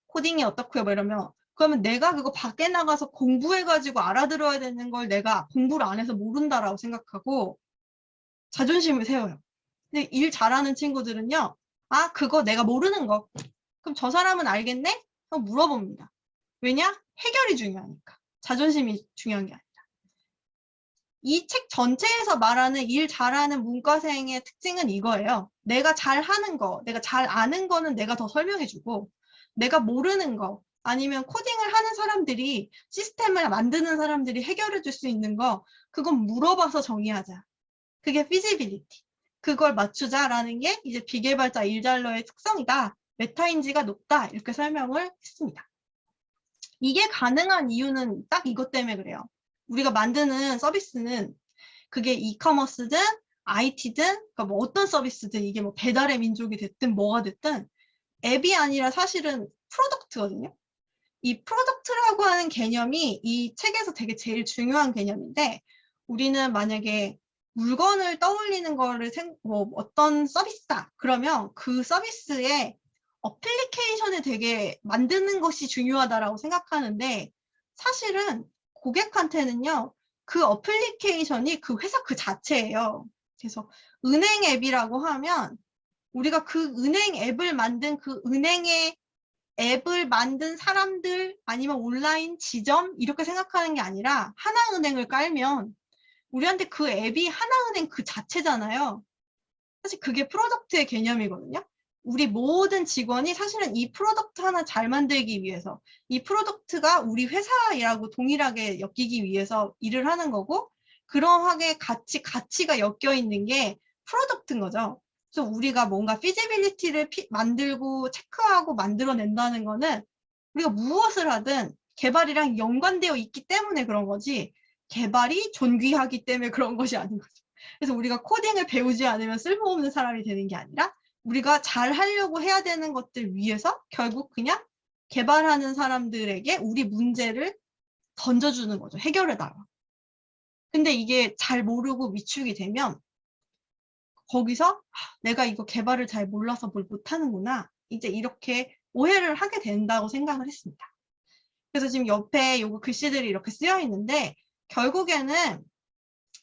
코딩이 어떻고요, 뭐 이러면. 그러면 내가 그거 밖에 나가서 공부해가지고 알아들어야 되는 걸 내가 공부를 안 해서 모른다라고 생각하고 자존심을 세워요. 근데 일 잘하는 친구들은요, 그거 내가 모르는 거. 그럼 저 사람은 알겠네? 그럼 물어봅니다. 왜냐? 해결이 중요하니까. 자존심이 중요한 게 아니라. 이 책 전체에서 말하는 일 잘하는 문과생의 특징은 이거예요. 내가 잘하는 거, 내가 잘 아는 거는 내가 더 설명해주고 내가 모르는 거 아니면 코딩을 하는 사람들이 시스템을 만드는 사람들이 해결해 줄 수 있는 거 그건 물어봐서 정의하자. 그게 feasibility. 그걸 맞추자라는 게 이제 비개발자 일잘러의 특성이다. 메타인지가 높다. 이렇게 설명을 했습니다. 이게 가능한 이유는 딱 이것 때문에 그래요. 우리가 만드는 서비스는 그게 이커머스든 IT든 그러니까 뭐 어떤 서비스든 이게 뭐 배달의 민족이 됐든 뭐가 됐든 앱이 아니라 사실은 프로덕트거든요. 이 프로덕트라고 하는 개념이 이 책에서 되게 제일 중요한 개념인데 우리는 만약에 물건을 떠올리는 거를 뭐 어떤 서비스다 그러면 그 서비스의 어플리케이션을 되게 만드는 것이 중요하다라고 생각하는데 사실은 고객한테는요 그 어플리케이션이 그 회사 그 자체예요. 그래서 은행 앱이라고 하면 우리가 그 은행 앱을 만든 그 은행의 앱을 만든 사람들 아니면 온라인 지점 이렇게 생각하는 게 아니라 하나은행을 깔면 우리한테 그 앱이 하나은행 그 자체잖아요. 사실 그게 프로덕트의 개념이거든요. 우리 모든 직원이 사실은 이 프로덕트 하나 잘 만들기 위해서 이 프로덕트가 우리 회사라고 동일하게 엮이기 위해서 일을 하는 거고 그러하게 가치가 엮여 있는 게 프로덕트인 거죠. 그래서 우리가 뭔가 피지빌리티를 만들고 체크하고 만들어낸다는 거는 우리가 무엇을 하든 개발이랑 연관되어 있기 때문에 그런 거지 개발이 존귀하기 때문에 그런 것이 아닌 거죠. 그래서 우리가 코딩을 배우지 않으면 쓸모없는 사람이 되는 게 아니라 우리가 잘 하려고 해야 되는 것들 위해서 결국 그냥 개발하는 사람들에게 우리 문제를 던져주는 거죠. 해결해달라. 근데 이게 잘 모르고 위축이 되면 거기서 내가 이거 개발을 잘 몰라서 뭘 못하는구나. 이제 이렇게 오해를 하게 된다고 생각을 했습니다. 그래서 지금 옆에 요거 글씨들이 이렇게 쓰여 있는데 결국에는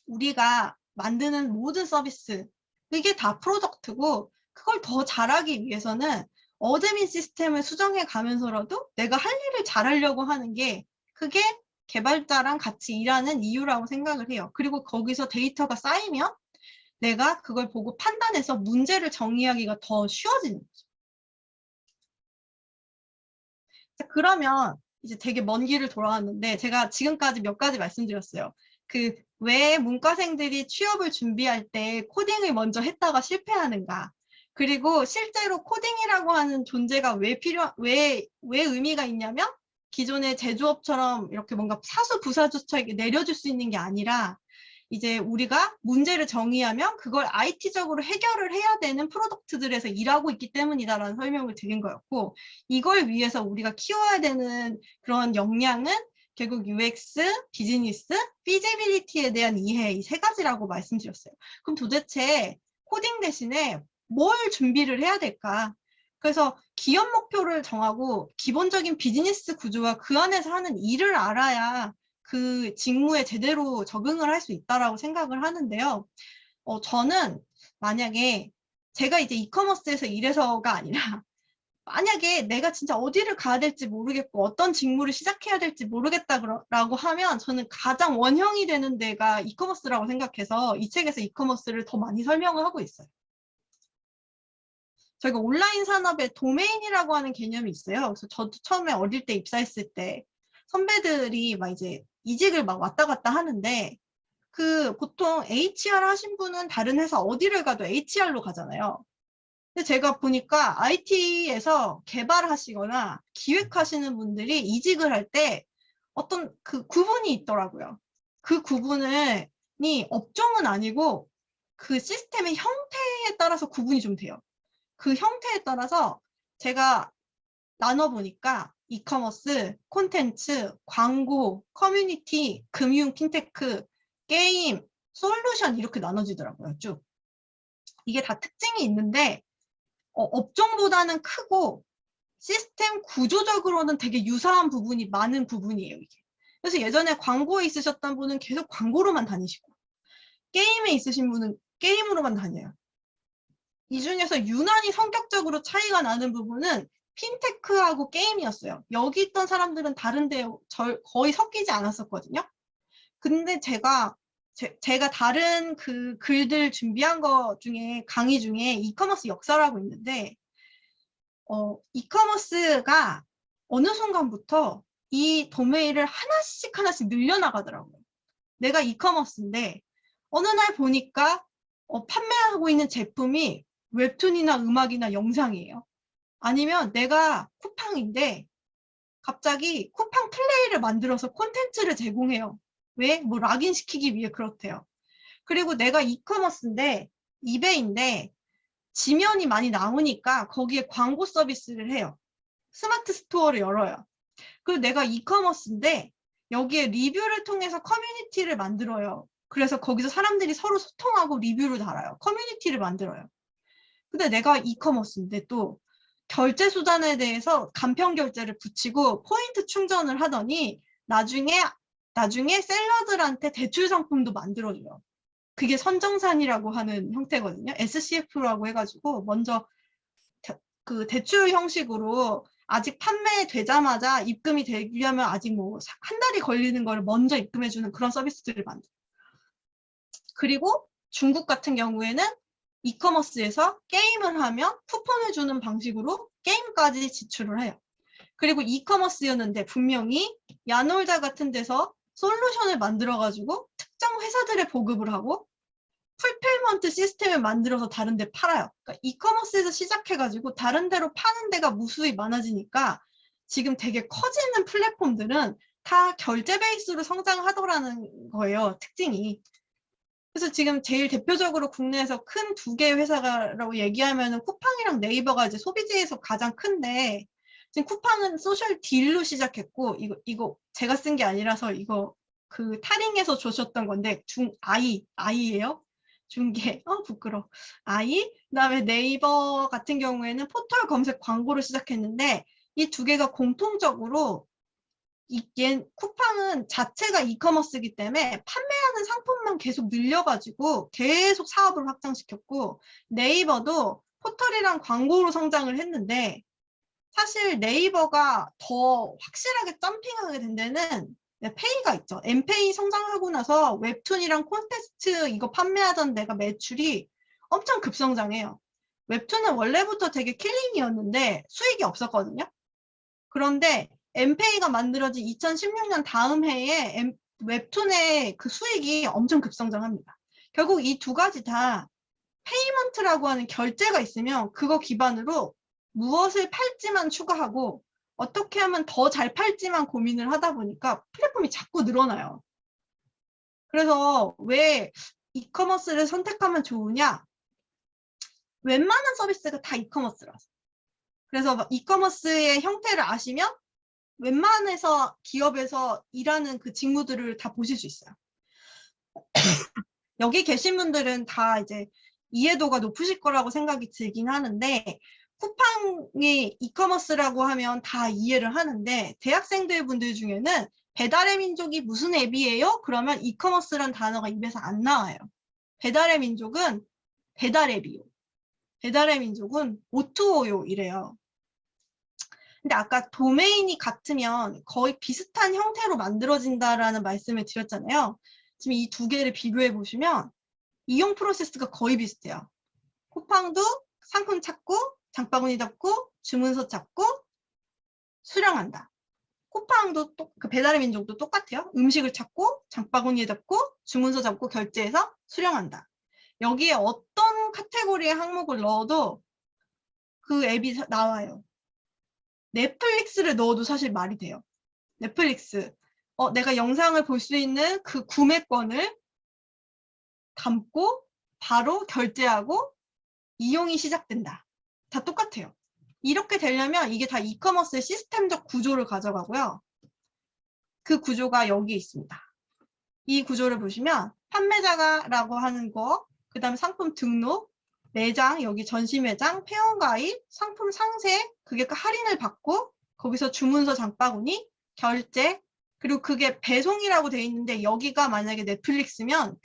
우리가 만드는 모든 서비스 이게 다 프로덕트고 그걸 더 잘하기 위해서는 어드민 시스템을 수정해 가면서라도 내가 할 일을 잘하려고 하는 게 그게 개발자랑 같이 일하는 이유라고 생각을 해요. 그리고 거기서 데이터가 쌓이면 내가 그걸 보고 판단해서 문제를 정의하기가 더 쉬워지는 거죠. 그러면 이제 되게 먼 길을 돌아왔는데 제가 지금까지 몇 가지 말씀드렸어요. 왜 문과생들이 취업을 준비할 때 코딩을 먼저 했다가 실패하는가. 그리고 실제로 코딩이라고 하는 존재가 왜 의미가 있냐면 기존의 제조업처럼 이렇게 뭔가 사수 부사조차 내려줄 수 있는 게 아니라 이제 우리가 문제를 정의하면 그걸 IT적으로 해결을 해야 되는 프로덕트들에서 일하고 있기 때문이다라는 설명을 드린 거였고 이걸 위해서 우리가 키워야 되는 그런 역량은 결국 UX, 비즈니스, 피지빌리티에 대한 이해 이 세 가지라고 말씀드렸어요. 그럼 도대체 코딩 대신에 뭘 준비를 해야 될까? 그래서 기업 목표를 정하고 기본적인 비즈니스 구조와 그 안에서 하는 일을 알아야 그 직무에 제대로 적응을 할 수 있다라고 생각을 하는데요. 저는 만약에 제가 이제 이커머스에서 일해서가 아니라 만약에 내가 진짜 어디를 가야 될지 모르겠고 어떤 직무를 시작해야 될지 모르겠다라고 하면 저는 가장 원형이 되는 데가 이커머스라고 생각해서 이 책에서 이커머스를 더 많이 설명을 하고 있어요. 저희가 온라인 산업의 도메인이라고 하는 개념이 있어요. 그래서 저도 처음에 어릴 때 입사했을 때 선배들이 막 이제 이직을 막 왔다 갔다 하는데 보통 HR 하신 분은 다른 회사 어디를 가도 HR로 가잖아요. 근데 제가 보니까 IT에서 개발하시거나 기획하시는 분들이 이직을 할 때 어떤 그 구분이 있더라고요. 그 구분이 업종은 아니고 그 시스템의 형태에 따라서 구분이 좀 돼요. 그 형태에 따라서 제가 나눠보니까 이커머스, 콘텐츠, 광고, 커뮤니티, 금융, 핀테크, 게임, 솔루션 이렇게 나눠지더라고요, 쭉. 이게 다 특징이 있는데 업종보다는 크고 시스템 구조적으로는 되게 유사한 부분이 많은 부분이에요, 이게. 그래서 예전에 광고에 있으셨던 분은 계속 광고로만 다니시고 게임에 있으신 분은 게임으로만 다녀요. 이 중에서 유난히 성격적으로 차이가 나는 부분은 핀테크하고 게임이었어요. 여기 있던 사람들은 다른데 거의 섞이지 않았었거든요. 근데 제가 다른 그 글들 준비한 거 중에 강의 중에 이커머스 역사라고 있는데 이커머스가 어느 순간부터 이 도메인을 하나씩 늘려나가더라고요. 내가 이커머스인데 어느 날 보니까 판매하고 있는 제품이 웹툰이나 음악이나 영상이에요. 아니면 내가 쿠팡인데 갑자기 쿠팡 플레이를 만들어서 콘텐츠를 제공해요. 왜? 뭐 락인 시키기 위해 그렇대요. 그리고 내가 이커머스인데 이베이인데 지면이 많이 나오니까 거기에 광고 서비스를 해요. 스마트 스토어를 열어요. 그리고 내가 이커머스인데 여기에 리뷰를 통해서 커뮤니티를 만들어요. 그래서 거기서 사람들이 서로 소통하고 리뷰를 달아요. 커뮤니티를 만들어요. 근데 내가 이커머스인데 또 결제 수단에 대해서 간편 결제를 붙이고 포인트 충전을 하더니 나중에 셀러들한테 대출 상품도 만들어줘요. 그게 선정산이라고 하는 형태거든요. SCF라고 해가지고 먼저 그 대출 형식으로 아직 판매되자마자 입금이 되려면 아직 뭐 한 달이 걸리는 걸 먼저 입금해주는 그런 서비스들을 만들어요. 그리고 중국 같은 경우에는 이커머스에서 게임을 하면 쿠폰을 주는 방식으로 게임까지 지출을 해요. 그리고 이커머스였는데 분명히 야놀자 같은 데서 솔루션을 만들어가지고 특정 회사들에 보급을 하고 풀필먼트 시스템을 만들어서 다른 데 팔아요. 그러니까 이커머스에서 시작해가지고 다른 데로 파는 데가 무수히 많아지니까 지금 되게 커지는 플랫폼들은 다 결제 베이스로 성장하더라는 거예요, 특징이. 그래서 지금 제일 대표적으로 국내에서 큰 두 개의 회사라고 얘기하면은 쿠팡이랑 네이버가 이제 소비재에서 가장 큰데, 지금 쿠팡은 소셜 딜로 시작했고, 이거 제가 쓴 게 아니라서 이거 그 타링에서 주셨던 건데, 아이예요? 중개, 부끄러워. 그다음에 네이버 같은 경우에는 포털 검색 광고를 시작했는데, 이 두 개가 공통적으로 쿠팡은 자체가 이커머스이기 때문에 판매하는 상품만 계속 늘려가지고 계속 사업을 확장시켰고, 네이버도 포털이랑 광고로 성장을 했는데, 사실 네이버가 더 확실하게 점핑하게 된 데는 페이가 있죠. 엠페이 성장하고 나서 웹툰이랑 콘테스트 이거 판매하던 데가 매출이 엄청 급성장해요. 웹툰은 원래부터 되게 킬링이었는데 수익이 없었거든요. 그런데 엠페이가 만들어진 2016년 다음 해에 웹툰의 그 수익이 엄청 급성장합니다. 결국 이 두 가지 다 페이먼트라고 하는 결제가 있으면 그거 기반으로 무엇을 팔지만 추가하고 어떻게 하면 더 잘 팔지만 고민을 하다 보니까 플랫폼이 자꾸 늘어나요. 그래서 왜 이커머스를 선택하면 좋으냐? 웬만한 서비스가 다 이커머스라서. 그래서 이커머스의 형태를 아시면 웬만해서 기업에서 일하는 그 직무들을 다 보실 수 있어요. 여기 계신 분들은 다 이제 이해도가 높으실 거라고 생각이 들긴 하는데, 쿠팡이 이커머스라고 하면 다 이해를 하는데, 대학생들 분들 중에는 배달의 민족이 무슨 앱이에요? 그러면 이커머스란 단어가 입에서 안 나와요. 배달의 민족은 배달 앱이요. 배달의 민족은 오토오요 이래요. 근데 아까 도메인이 같으면 거의 비슷한 형태로 만들어진다라는 말씀을 드렸잖아요. 지금 이 두 개를 비교해 보시면 이용 프로세스가 거의 비슷해요. 쿠팡도 상품 찾고, 장바구니 잡고, 주문서 찾고, 수령한다. 쿠팡도 그 배달의 민족도 똑같아요. 음식을 찾고, 장바구니에 잡고, 주문서 잡고, 결제해서 수령한다. 여기에 어떤 카테고리의 항목을 넣어도 그 앱이 나와요. 넷플릭스를 넣어도 사실 말이 돼요. 넷플릭스. 내가 영상을 볼 수 있는 그 구매권을 담고 바로 결제하고 이용이 시작된다. 다 똑같아요. 이렇게 되려면 이게 다 이커머스의 시스템적 구조를 가져가고요. 그 구조가 여기 있습니다. 이 구조를 보시면 판매자라고 하는 거, 그 다음에 상품 등록, 매장, 여기 전시 매장, 회원가입, 상품 상세, 그게 할인을 받고 거기서 주문서 장바구니, 결제, 그리고 그게 배송이라고 돼 있는데 여기가 만약에 넷플릭스면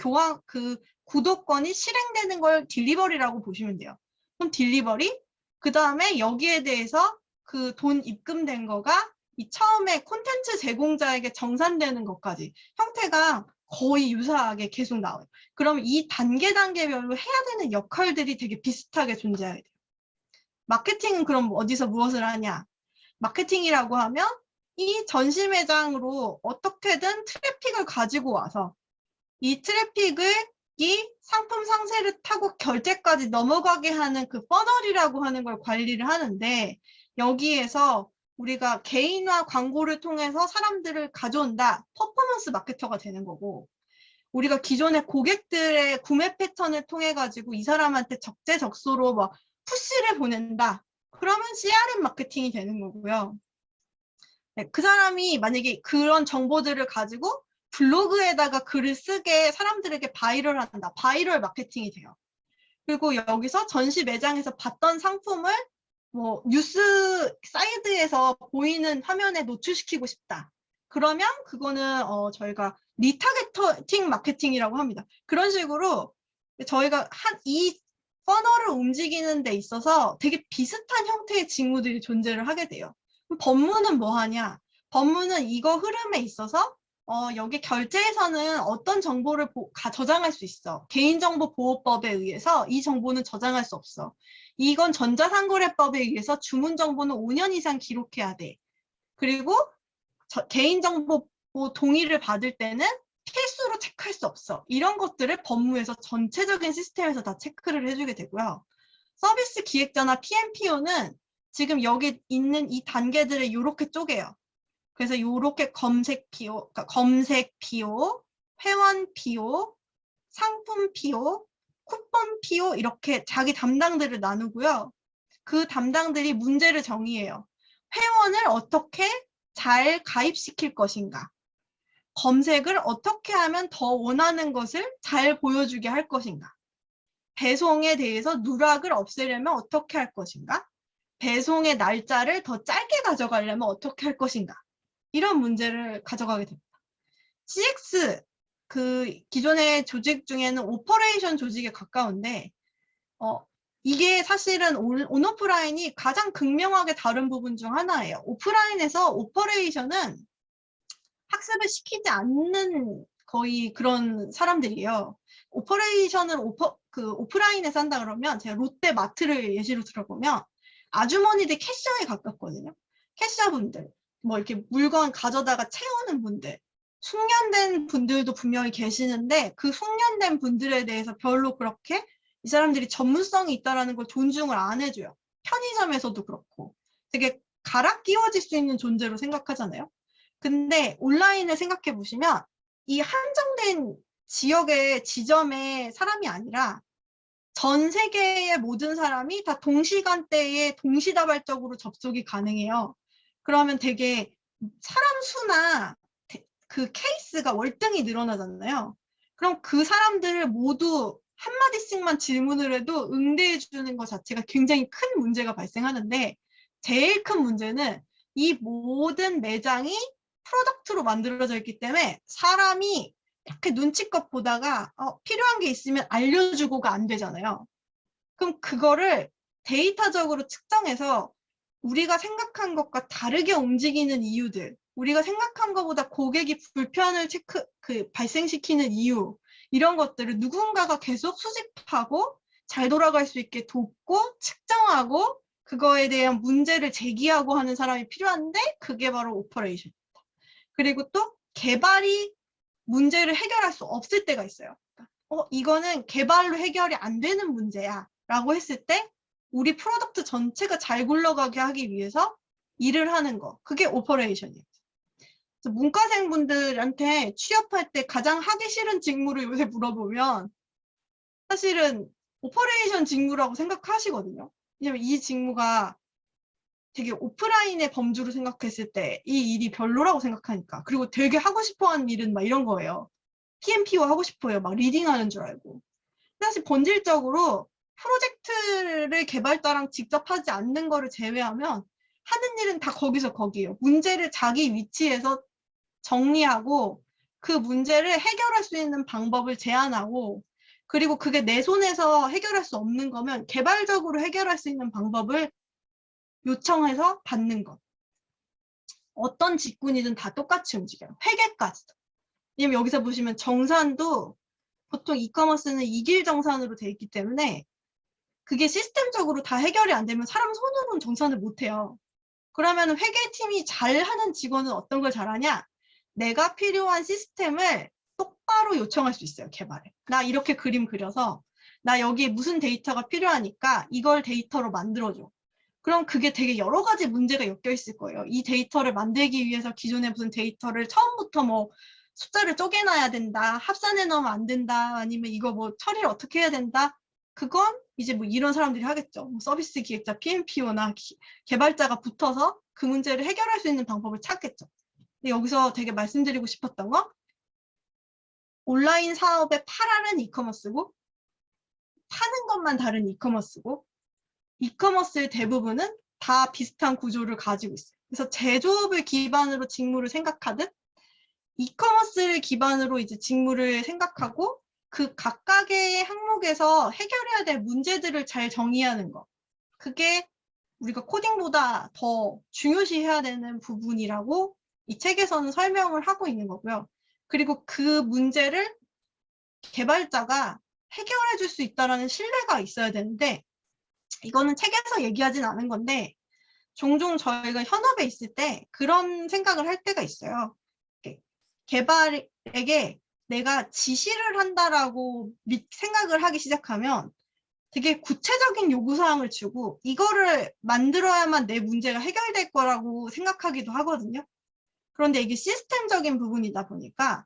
그 구독권이 실행되는 걸 딜리버리라고 보시면 돼요. 그럼 딜리버리, 그 다음에 여기에 대해서 그 돈 입금된 거가 이 처음에 콘텐츠 제공자에게 정산되는 것까지 형태가 거의 유사하게 계속 나와요. 그럼 이 단계별로 해야 되는 역할들이 되게 비슷하게 존재하게 돼요. 마케팅은 그럼 어디서 무엇을 하냐? 마케팅이라고 하면 이 전시 매장으로 어떻게든 트래픽을 가지고 와서 이 트래픽을 이 상품 상세를 타고 결제까지 넘어가게 하는 그 퍼널이라고 하는 걸 관리를 하는데, 여기에서 우리가 개인화 광고를 통해서 사람들을 가져온다. 퍼포먼스 마케터가 되는 거고, 우리가 기존의 고객들의 구매 패턴을 통해 가지고 이 사람한테 적재적소로 막 푸시를 보낸다. 그러면 CRM 마케팅이 되는 거고요. 네, 그 사람이 만약에 그런 정보들을 가지고 블로그에다가 글을 쓰게 사람들에게 바이럴한다. 바이럴 마케팅이 돼요. 그리고 여기서 전시 매장에서 봤던 상품을 뭐 뉴스 사이드에서 보이는 화면에 노출시키고 싶다. 그러면 그거는 저희가 리타게팅 마케팅이라고 합니다. 그런 식으로 저희가 이 퍼널을 움직이는 데 있어서 되게 비슷한 형태의 직무들이 존재를 하게 돼요. 법무는 뭐 하냐? 법무는 이거 흐름에 있어서 여기 결제에서는 어떤 정보를 저장할 수 있어. 개인정보보호법에 의해서 이 정보는 저장할 수 없어. 이건 전자상거래법에 의해서 주문 정보는 5년 이상 기록해야 돼. 그리고 개인정보 동의를 받을 때는 필수로 체크할 수 없어. 이런 것들을 법무에서 전체적인 시스템에서 다 체크를 해주게 되고요. 서비스 기획자나 PMPO는 지금 여기 있는 이 단계들을 이렇게 쪼개요. 그래서 이렇게 검색 PO, 그러니까 검색 PO, 회원 PO, 상품 PO, 쿠폰 PO 이렇게 자기 담당들을 나누고요. 그 담당들이 문제를 정의해요. 회원을 어떻게 잘 가입시킬 것인가? 검색을 어떻게 하면 더 원하는 것을 잘 보여주게 할 것인가? 배송에 대해서 누락을 없애려면 어떻게 할 것인가? 배송의 날짜를 더 짧게 가져가려면 어떻게 할 것인가? 이런 문제를 가져가게 됩니다. CX, 그 기존의 조직 중에는 오퍼레이션 조직에 가까운데 이게 사실은 온오프라인이 가장 극명하게 다른 부분 중 하나예요. 오프라인에서 오퍼레이션은 학습을 시키지 않는 거의 그런 사람들이에요. 오퍼레이션을 오프라인에서 한다 그러면 제가 롯데 마트를 예시로 들어보면 아주머니들 캐셔에 가깝거든요. 캐셔분들, 뭐 이렇게 물건 가져다가 채우는 분들, 숙련된 분들도 분명히 계시는데 그 숙련된 분들에 대해서 별로 그렇게 이 사람들이 전문성이 있다는 걸 존중을 안 해줘요. 편의점에서도 그렇고 되게 갈아 끼워질 수 있는 존재로 생각하잖아요. 근데 온라인을 생각해 보시면 이 한정된 지역의 지점의 사람이 아니라 전 세계의 모든 사람이 다 동시간대에 동시다발적으로 접속이 가능해요. 그러면 되게 사람 수나 그 케이스가 월등히 늘어나잖아요. 그럼 그 사람들을 모두 한마디씩만 질문을 해도 응대해 주는 것 자체가 굉장히 큰 문제가 발생하는데 제일 큰 문제는 이 모든 매장이 프로덕트로 만들어져 있기 때문에 사람이 이렇게 눈치껏 보다가 필요한 게 있으면 알려주고가 안 되잖아요. 그럼 그거를 데이터적으로 측정해서 우리가 생각한 것과 다르게 움직이는 이유들, 우리가 생각한 것보다 고객이 불편을 발생시키는 이유, 이런 것들을 누군가가 계속 수집하고 잘 돌아갈 수 있게 돕고 측정하고 그거에 대한 문제를 제기하고 하는 사람이 필요한데 그게 바로 오퍼레이션입니다. 그리고 또 개발이 문제를 해결할 수 없을 때가 있어요. 이거는 개발로 해결이 안 되는 문제야 라고 했을 때 우리 프로덕트 전체가 잘 굴러가게 하기 위해서 일을 하는 거, 그게 오퍼레이션이에요. 문과생분들한테 취업할 때 가장 하기 싫은 직무를 요새 물어보면 사실은 오퍼레이션 직무라고 생각하시거든요. 왜냐면 이 직무가 되게 오프라인의 범주로 생각했을 때 이 일이 별로라고 생각하니까. 그리고 되게 하고 싶어하는 일은 막 이런 거예요. PMPO 하고 싶어요. 막 리딩하는 줄 알고. 사실 본질적으로 프로젝트를 개발자랑 직접 하지 않는 거를 제외하면 하는 일은 다 거기서 거기에요. 문제를 자기 위치에서 정리하고 그 문제를 해결할 수 있는 방법을 제안하고 그리고 그게 내 손에서 해결할 수 없는 거면 개발적으로 해결할 수 있는 방법을 요청해서 받는 것. 어떤 직군이든 다 똑같이 움직여요. 회계까지도. 왜냐면 여기서 보시면 정산도 보통 이커머스는 이길 정산으로 돼 있기 때문에 그게 시스템적으로 다 해결이 안 되면 사람 손으로는 정산을 못 해요. 그러면 회계팀이 잘하는 직원은 어떤 걸 잘하냐? 내가 필요한 시스템을 똑바로 요청할 수 있어요, 개발에. 나 이렇게 그림 그려서 나 여기에 무슨 데이터가 필요하니까 이걸 데이터로 만들어줘. 그럼 그게 되게 여러 가지 문제가 엮여 있을 거예요. 이 데이터를 만들기 위해서 기존에 무슨 데이터를 처음부터 뭐 숫자를 쪼개놔야 된다, 합산해 놓으면 안 된다, 아니면 이거 뭐 처리를 어떻게 해야 된다. 그건 이제 뭐 이런 사람들이 하겠죠. 뭐 서비스 기획자, PMPO나 개발자가 붙어서 그 문제를 해결할 수 있는 방법을 찾겠죠. 근데 여기서 되게 말씀드리고 싶었던 건 온라인 사업의 팔아는 이커머스고 파는 것만 다른 이커머스고 이커머스의 대부분은 다 비슷한 구조를 가지고 있어요. 그래서 제조업을 기반으로 직무를 생각하듯 이커머스를 기반으로 이제 직무를 생각하고 그 각각의 항목에서 해결해야 될 문제들을 잘 정의하는 거. 그게 우리가 코딩보다 더 중요시해야 되는 부분이라고 이 책에서는 설명을 하고 있는 거고요. 그리고 그 문제를 개발자가 해결해 줄 수 있다는 신뢰가 있어야 되는데 이거는 책에서 얘기하진 않은 건데 종종 저희가 현업에 있을 때 그런 생각을 할 때가 있어요. 개발에게 내가 지시를 한다라고 생각을 하기 시작하면 되게 구체적인 요구사항을 주고 이거를 만들어야만 내 문제가 해결될 거라고 생각하기도 하거든요. 그런데 이게 시스템적인 부분이다 보니까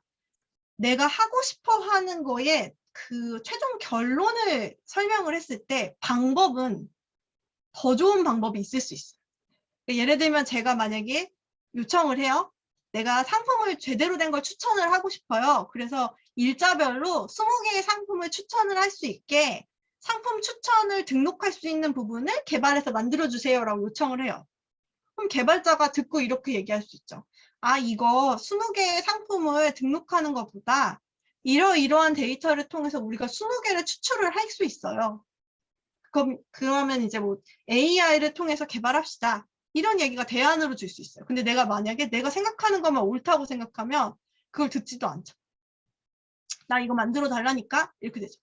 내가 하고 싶어 하는 거에 그 최종 결론을 설명을 했을 때 방법은 더 좋은 방법이 있을 수 있어요. 예를 들면 제가 만약에 요청을 해요. 내가 상품을 제대로 된 걸 추천을 하고 싶어요. 그래서 일자별로 20개의 상품을 추천을 할 수 있게 상품 추천을 등록할 수 있는 부분을 개발해서 만들어주세요 라고 요청을 해요. 그럼 개발자가 듣고 이렇게 얘기할 수 있죠. 아, 이거 20개의 상품을 등록하는 것보다 이러이러한 데이터를 통해서 우리가 20개를 추출을 할 수 있어요. 그러면 이제 뭐 AI를 통해서 개발합시다. 이런 얘기가 대안으로 줄 수 있어요. 근데 내가 만약에 내가 생각하는 것만 옳다고 생각하면 그걸 듣지도 않죠. 나 이거 만들어 달라니까? 이렇게 되죠.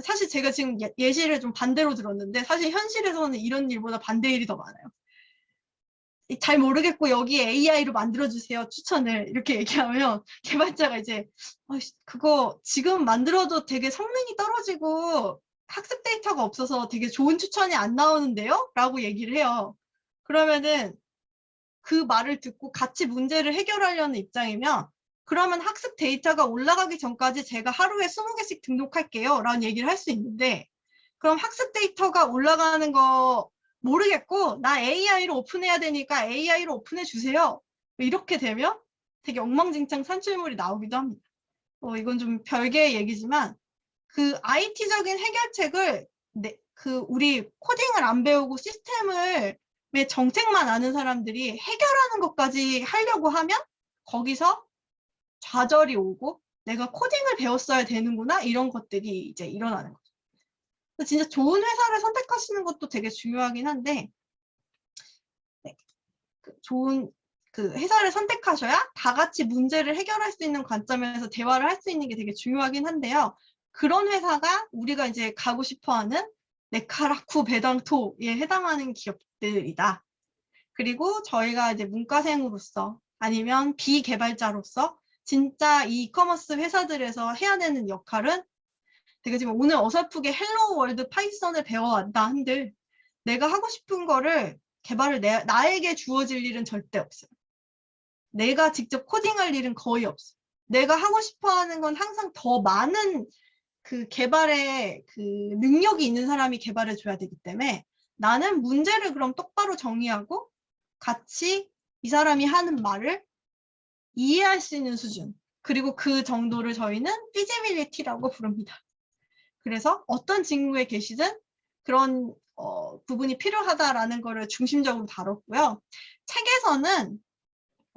사실 제가 지금 예시를 좀 반대로 들었는데 사실 현실에서는 이런 일보다 반대 일이 더 많아요. 잘 모르겠고 여기에 AI로 만들어주세요. 추천을 이렇게 얘기하면 개발자가 이제 그거 지금 만들어도 되게 성능이 떨어지고 학습 데이터가 없어서 되게 좋은 추천이 안 나오는데요? 라고 얘기를 해요. 그러면은 그 말을 듣고 같이 문제를 해결하려는 입장이면 그러면 학습 데이터가 올라가기 전까지 제가 하루에 20개씩 등록할게요. 라는 얘기를 할 수 있는데 그럼 학습 데이터가 올라가는 거 모르겠고 나 AI로 오픈해야 되니까 AI로 오픈해 주세요. 이렇게 되면 되게 엉망진창 산출물이 나오기도 합니다. 이건 좀 별개의 얘기지만 그 IT적인 해결책을 우리 코딩을 안 배우고 시스템을 정책만 아는 사람들이 해결하는 것까지 하려고 하면 거기서 좌절이 오고 내가 코딩을 배웠어야 되는구나 이런 것들이 이제 일어나는 거죠. 진짜 좋은 회사를 선택하시는 것도 되게 중요하긴 한데 좋은 그 회사를 선택하셔야 다 같이 문제를 해결할 수 있는 관점에서 대화를 할 수 있는 게 되게 중요하긴 한데요. 그런 회사가 우리가 이제 가고 싶어하는 네카라쿠 베당토에 해당하는 기업들이다. 그리고 저희가 이제 문과생으로서 아니면 비개발자로서 진짜 이 이커머스 회사들에서 해야 되는 역할은 되게 지금 오늘 어설프게 헬로 월드 파이썬을 배워왔다 한들 내가 하고 싶은 거를 개발을 나에게 주어질 일은 절대 없어요. 내가 직접 코딩할 일은 거의 없어요. 내가 하고 싶어 하는 건 항상 더 많은 그 개발에 그 능력이 있는 사람이 개발해 줘야 되기 때문에 나는 문제를 그럼 똑바로 정의하고 같이 이 사람이 하는 말을 이해할 수 있는 수준 그리고 그 정도를 저희는 feasibility라고 부릅니다. 그래서 어떤 직무에 계시든 그런 부분이 필요하다라는 거를 중심적으로 다뤘고요. 책에서는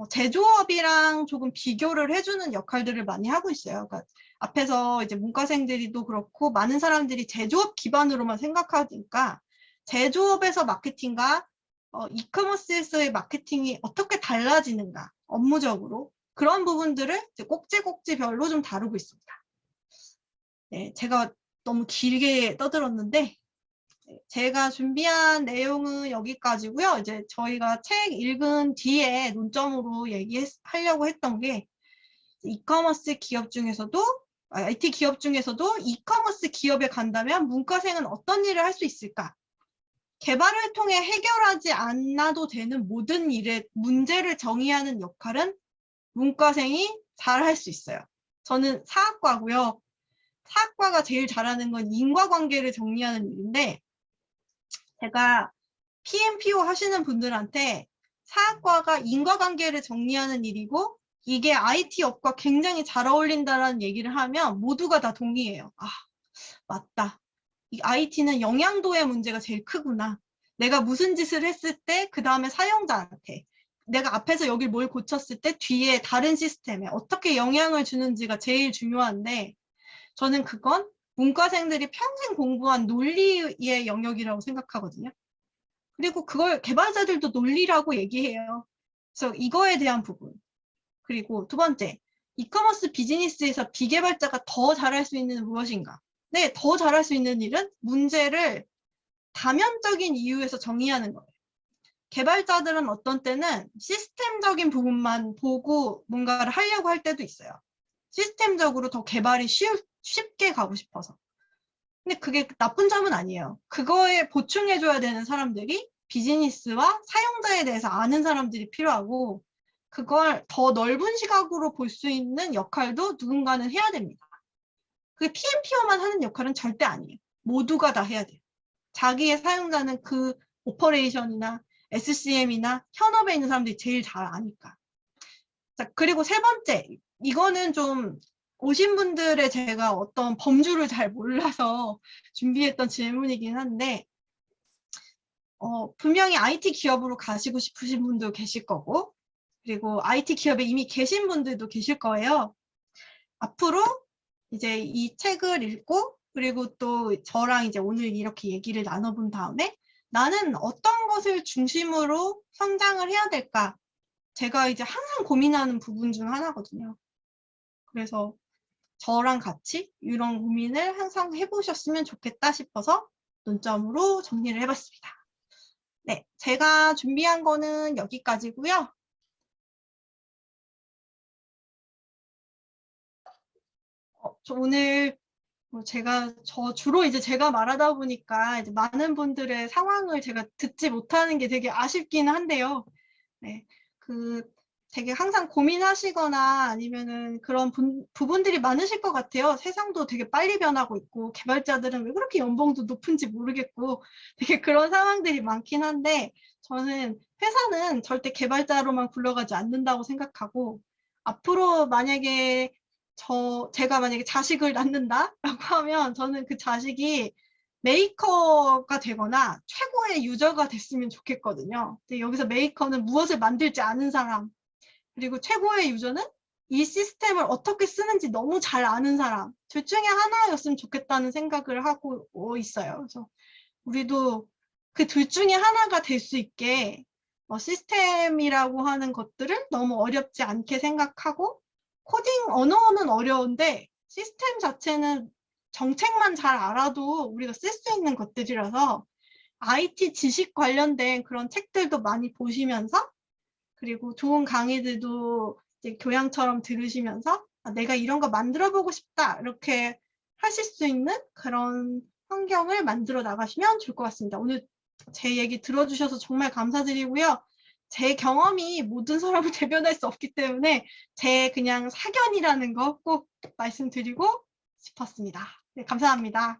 제조업이랑 조금 비교를 해주는 역할들을 많이 하고 있어요. 그러니까 앞에서 이제 문과생들이도 그렇고 많은 사람들이 제조업 기반으로만 생각하니까 제조업에서 마케팅과 이커머스에서의 마케팅이 어떻게 달라지는가 업무적으로 그런 부분들을 이제 꼭지꼭지별로 좀 다루고 있습니다. 네, 제가 너무 길게 떠들었는데 제가 준비한 내용은 여기까지고요. 이제 저희가 책 읽은 뒤에 논점으로 얘기하려고 했던 게 이커머스 기업 중에서도 IT 기업 중에서도 이커머스 기업에 간다면 문과생은 어떤 일을 할 수 있을까? 개발을 통해 해결하지 않아도 되는 모든 일의 문제를 정의하는 역할은 문과생이 잘 할 수 있어요. 저는 사학과고요. 사학과가 제일 잘하는 건 인과관계를 정리하는 일인데 제가 PMPO 하시는 분들한테 사학과가 인과관계를 정리하는 일이고 이게 IT 업과 굉장히 잘 어울린다라는 얘기를 하면 모두가 다 동의해요. 아, 맞다. 이 IT는 영향도의 문제가 제일 크구나. 내가 무슨 짓을 했을 때 그 다음에 사용자한테 내가 앞에서 여기 뭘 고쳤을 때 뒤에 다른 시스템에 어떻게 영향을 주는지가 제일 중요한데 저는 그건 문과생들이 평생 공부한 논리의 영역이라고 생각하거든요. 그리고 그걸 개발자들도 논리라고 얘기해요. 그래서 이거에 대한 부분. 그리고 두 번째, 이커머스 비즈니스에서 비개발자가 더 잘할 수 있는 무엇인가? 네, 더 잘할 수 있는 일은 문제를 다면적인 이유에서 정의하는 거예요. 개발자들은 어떤 때는 시스템적인 부분만 보고 뭔가를 하려고 할 때도 있어요. 시스템적으로 더 개발이 쉽게 가고 싶어서. 근데 그게 나쁜 점은 아니에요. 그거에 보충해줘야 되는 사람들이 비즈니스와 사용자에 대해서 아는 사람들이 필요하고 그걸 더 넓은 시각으로 볼 수 있는 역할도 누군가는 해야 됩니다. 그게 PMPO만 하는 역할은 절대 아니에요. 모두가 다 해야 돼요. 자기의 사용자는 그 오퍼레이션이나 SCM이나 현업에 있는 사람들이 제일 잘 아니까. 자, 그리고 세 번째, 이거는 좀 오신 분들의 제가 어떤 범주를 잘 몰라서 준비했던 질문이긴 한데, 분명히 IT 기업으로 가시고 싶으신 분도 계실 거고, 그리고 IT 기업에 이미 계신 분들도 계실 거예요. 앞으로 이제 이 책을 읽고, 그리고 또 저랑 이제 오늘 이렇게 얘기를 나눠본 다음에 나는 어떤 것을 중심으로 성장을 해야 될까? 제가 이제 항상 고민하는 부분 중 하나거든요. 그래서 저랑 같이 이런 고민을 항상 해보셨으면 좋겠다 싶어서 논점으로 정리를 해봤습니다. 네, 제가 준비한 거는 여기까지고요. 저 오늘 주로 이제 제가 말하다 보니까 이제 많은 분들의 상황을 제가 듣지 못하는 게 되게 아쉽긴 한데요. 네, 되게 항상 고민하시거나 아니면은 그런 부분들이 많으실 것 같아요. 세상도 되게 빨리 변하고 있고 개발자들은 왜 그렇게 연봉도 높은지 모르겠고 되게 그런 상황들이 많긴 한데 저는 회사는 절대 개발자로만 굴러가지 않는다고 생각하고 앞으로 만약에 제가 만약에 자식을 낳는다라고 하면 저는 그 자식이 메이커가 되거나 최고의 유저가 됐으면 좋겠거든요. 근데 여기서 메이커는 무엇을 만들지 않은 사람, 그리고 최고의 유저는 이 시스템을 어떻게 쓰는지 너무 잘 아는 사람, 둘 중에 하나였으면 좋겠다는 생각을 하고 있어요. 그래서 우리도 그 둘 중에 하나가 될 수 있게 시스템이라고 하는 것들을 너무 어렵지 않게 생각하고 코딩 언어는 어려운데 시스템 자체는 정책만 잘 알아도 우리가 쓸 수 있는 것들이라서 IT 지식 관련된 그런 책들도 많이 보시면서 그리고 좋은 강의들도 이제 교양처럼 들으시면서 내가 이런 거 만들어 보고 싶다 이렇게 하실 수 있는 그런 환경을 만들어 나가시면 좋을 것 같습니다. 오늘 제 얘기 들어주셔서 정말 감사드리고요. 제 경험이 모든 사람을 대변할 수 없기 때문에 제 그냥 사견이라는 거 꼭 말씀드리고 싶었습니다. 네, 감사합니다.